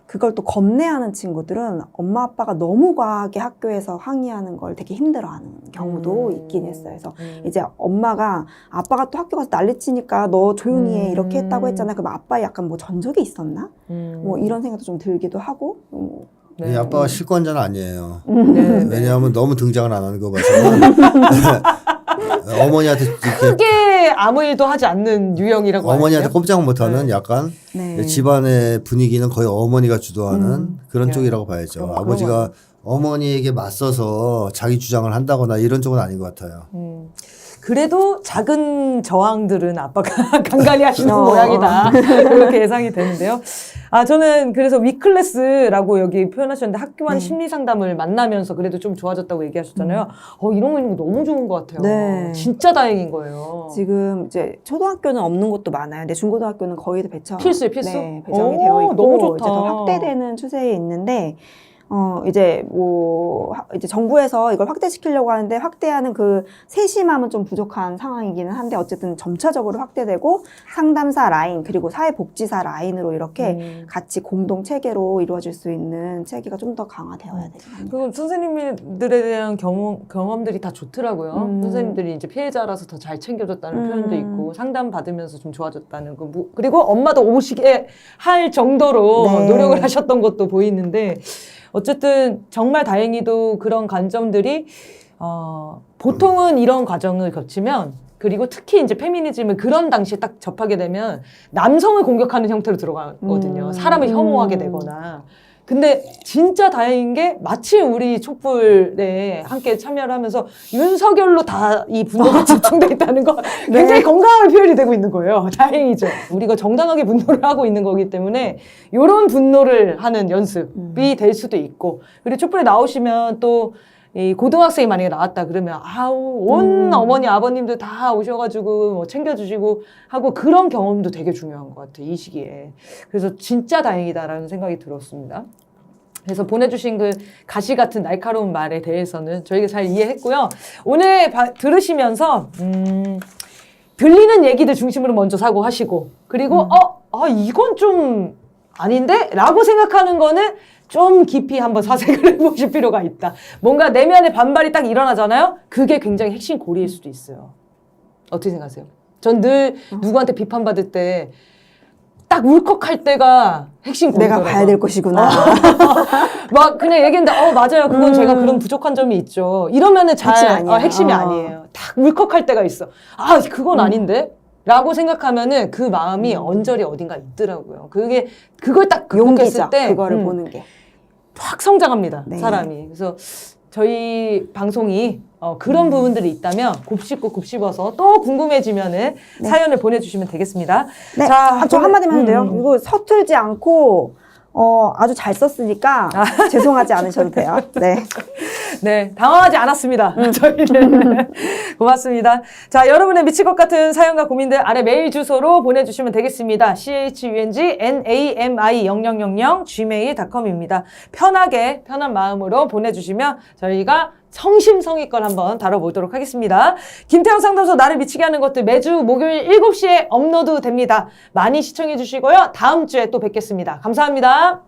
그걸 또 겁내하는 친구들은 엄마 아빠가 너무 과하게 학교에서 항의하는 걸 되게 힘들어하는 경우도 있긴 했어요. 그래서 이제 엄마가 아빠가 또 학교 가서 난리치니까 너 조용히 해 이렇게 했다고 했잖아. 그럼 아빠에 약간 뭐 전적이 있었나? 뭐 이런 생각도 좀 들기도 하고. 이 아빠가 실권자는 아니에요. 네. 왜냐하면 너무 등장을 안 하는 거 봐서는 어머니한테 이렇게 크게 아무 일도 하지 않는 유형이라고 어머니한테 하네요. 꼼짝 못하는 약간 네. 집안의 분위기는 거의 어머니가 주도하는 그런 네. 쪽이라고 봐야죠. 그런 아버지가 어머니에게 맞서서 자기 주장을 한다거나 이런 쪽은 아닌 것 같아요. 그래도 작은 저항들은 아빠가 간간히 하시는 모양이다. 그렇게 예상이 되는데요. 저는 그래서 위클래스라고 여기 표현하셨는데 학교 안 심리 상담을 만나면서 그래도 좀 좋아졌다고 얘기하셨잖아요. 이런 거 있는 거 너무 좋은 것 같아요. 네. 진짜 다행인 거예요. 지금 이제 초등학교는 없는 곳도 많아요. 근데 중고등학교는 거의 다 필수? 네, 배정이 되어 있고 너무 좋다. 이제 더 확대되는 추세에 있는데 이제 정부에서 이걸 확대시키려고 하는데 확대하는 그 세심함은 좀 부족한 상황이기는 한데 어쨌든 점차적으로 확대되고 상담사 라인 그리고 사회복지사 라인으로 이렇게 같이 공동 체계로 이루어질 수 있는 체계가 좀 더 강화되어야 되지 않나. 그리고 선생님들에 대한 경험들이 다 좋더라고요. 선생님들이 이제 피해자라서 더 잘 챙겨줬다는 표현도 있고 상담 받으면서 좀 좋아졌다는 거. 그리고 엄마도 오시게 할 정도로 네. 노력을 하셨던 것도 보이는데 어쨌든 정말 다행히도 그런 관점들이 보통은 이런 과정을 거치면 그리고 특히 이제 페미니즘을 그런 당시에 딱 접하게 되면 남성을 공격하는 형태로 들어가거든요. 사람을 혐오하게 되거나. 근데 진짜 다행인 게 마치 우리 촛불에 함께 참여를 하면서 윤석열로 다 이 분노가 집중돼 있다는 거 굉장히 건강하게 표현이 되고 있는 거예요. 다행이죠. 우리가 정당하게 분노를 하고 있는 거기 때문에 이런 분노를 하는 연습이 될 수도 있고 그리고 촛불에 나오시면 또 이 고등학생이 만약에 나왔다 그러면 온 어머니 아버님들 다 오셔가지고 뭐 챙겨주시고 하고 그런 경험도 되게 중요한 것 같아요. 이 시기에. 그래서 진짜 다행이다라는 생각이 들었습니다. 그래서 보내주신 그 가시 같은 날카로운 말에 대해서는 저희가 잘 이해했고요. 오늘 들으시면서 들리는 얘기들 중심으로 먼저 사고하시고 그리고 이건 좀 아닌데? 라고 생각하는 거는 좀 깊이 한번 사색을 해보실 필요가 있다. 뭔가 내면의 반발이 딱 일어나잖아요? 그게 굉장히 핵심 고리일 수도 있어요. 어떻게 생각하세요? 전 늘 누구한테 비판받을 때 딱 울컥할 때가 핵심 고리더라고요. 내가 봐야 될 것이구나. 막 그냥 얘기했는데 맞아요. 그건 제가 그런 부족한 점이 있죠. 이러면은 핵심 아니야. 핵심이 아니에요. 딱 울컥할 때가 있어. 그건 아닌데? 라고 생각하면은 그 마음이 언저리 어딘가 있더라고요. 그걸 딱 극복했을 용기죠. 때 그거를 보는 게. 확 성장합니다. 네. 사람이. 그래서 저희 방송이 그런 부분들이 있다면 곱씹어서 또 궁금해지면은 사연을 보내주시면 되겠습니다. 네. 저 한마디만 해도 돼요? 이거 서툴지 않고 아주 잘 썼으니까 죄송하지 않으셔도 돼요. 네. 네, 당황하지 않았습니다. 저희는. 고맙습니다. 자, 여러분의 미칠 것 같은 사연과 고민들 아래 메일 주소로 보내주시면 되겠습니다. chungnami0000gmail.com입니다. 편한 마음으로 보내주시면 저희가 성심성의껏 한번 다뤄보도록 하겠습니다. 김태형 상담소 나를 미치게 하는 것들 매주 목요일 7시에 업로드 됩니다. 많이 시청해 주시고요. 다음 주에 또 뵙겠습니다. 감사합니다.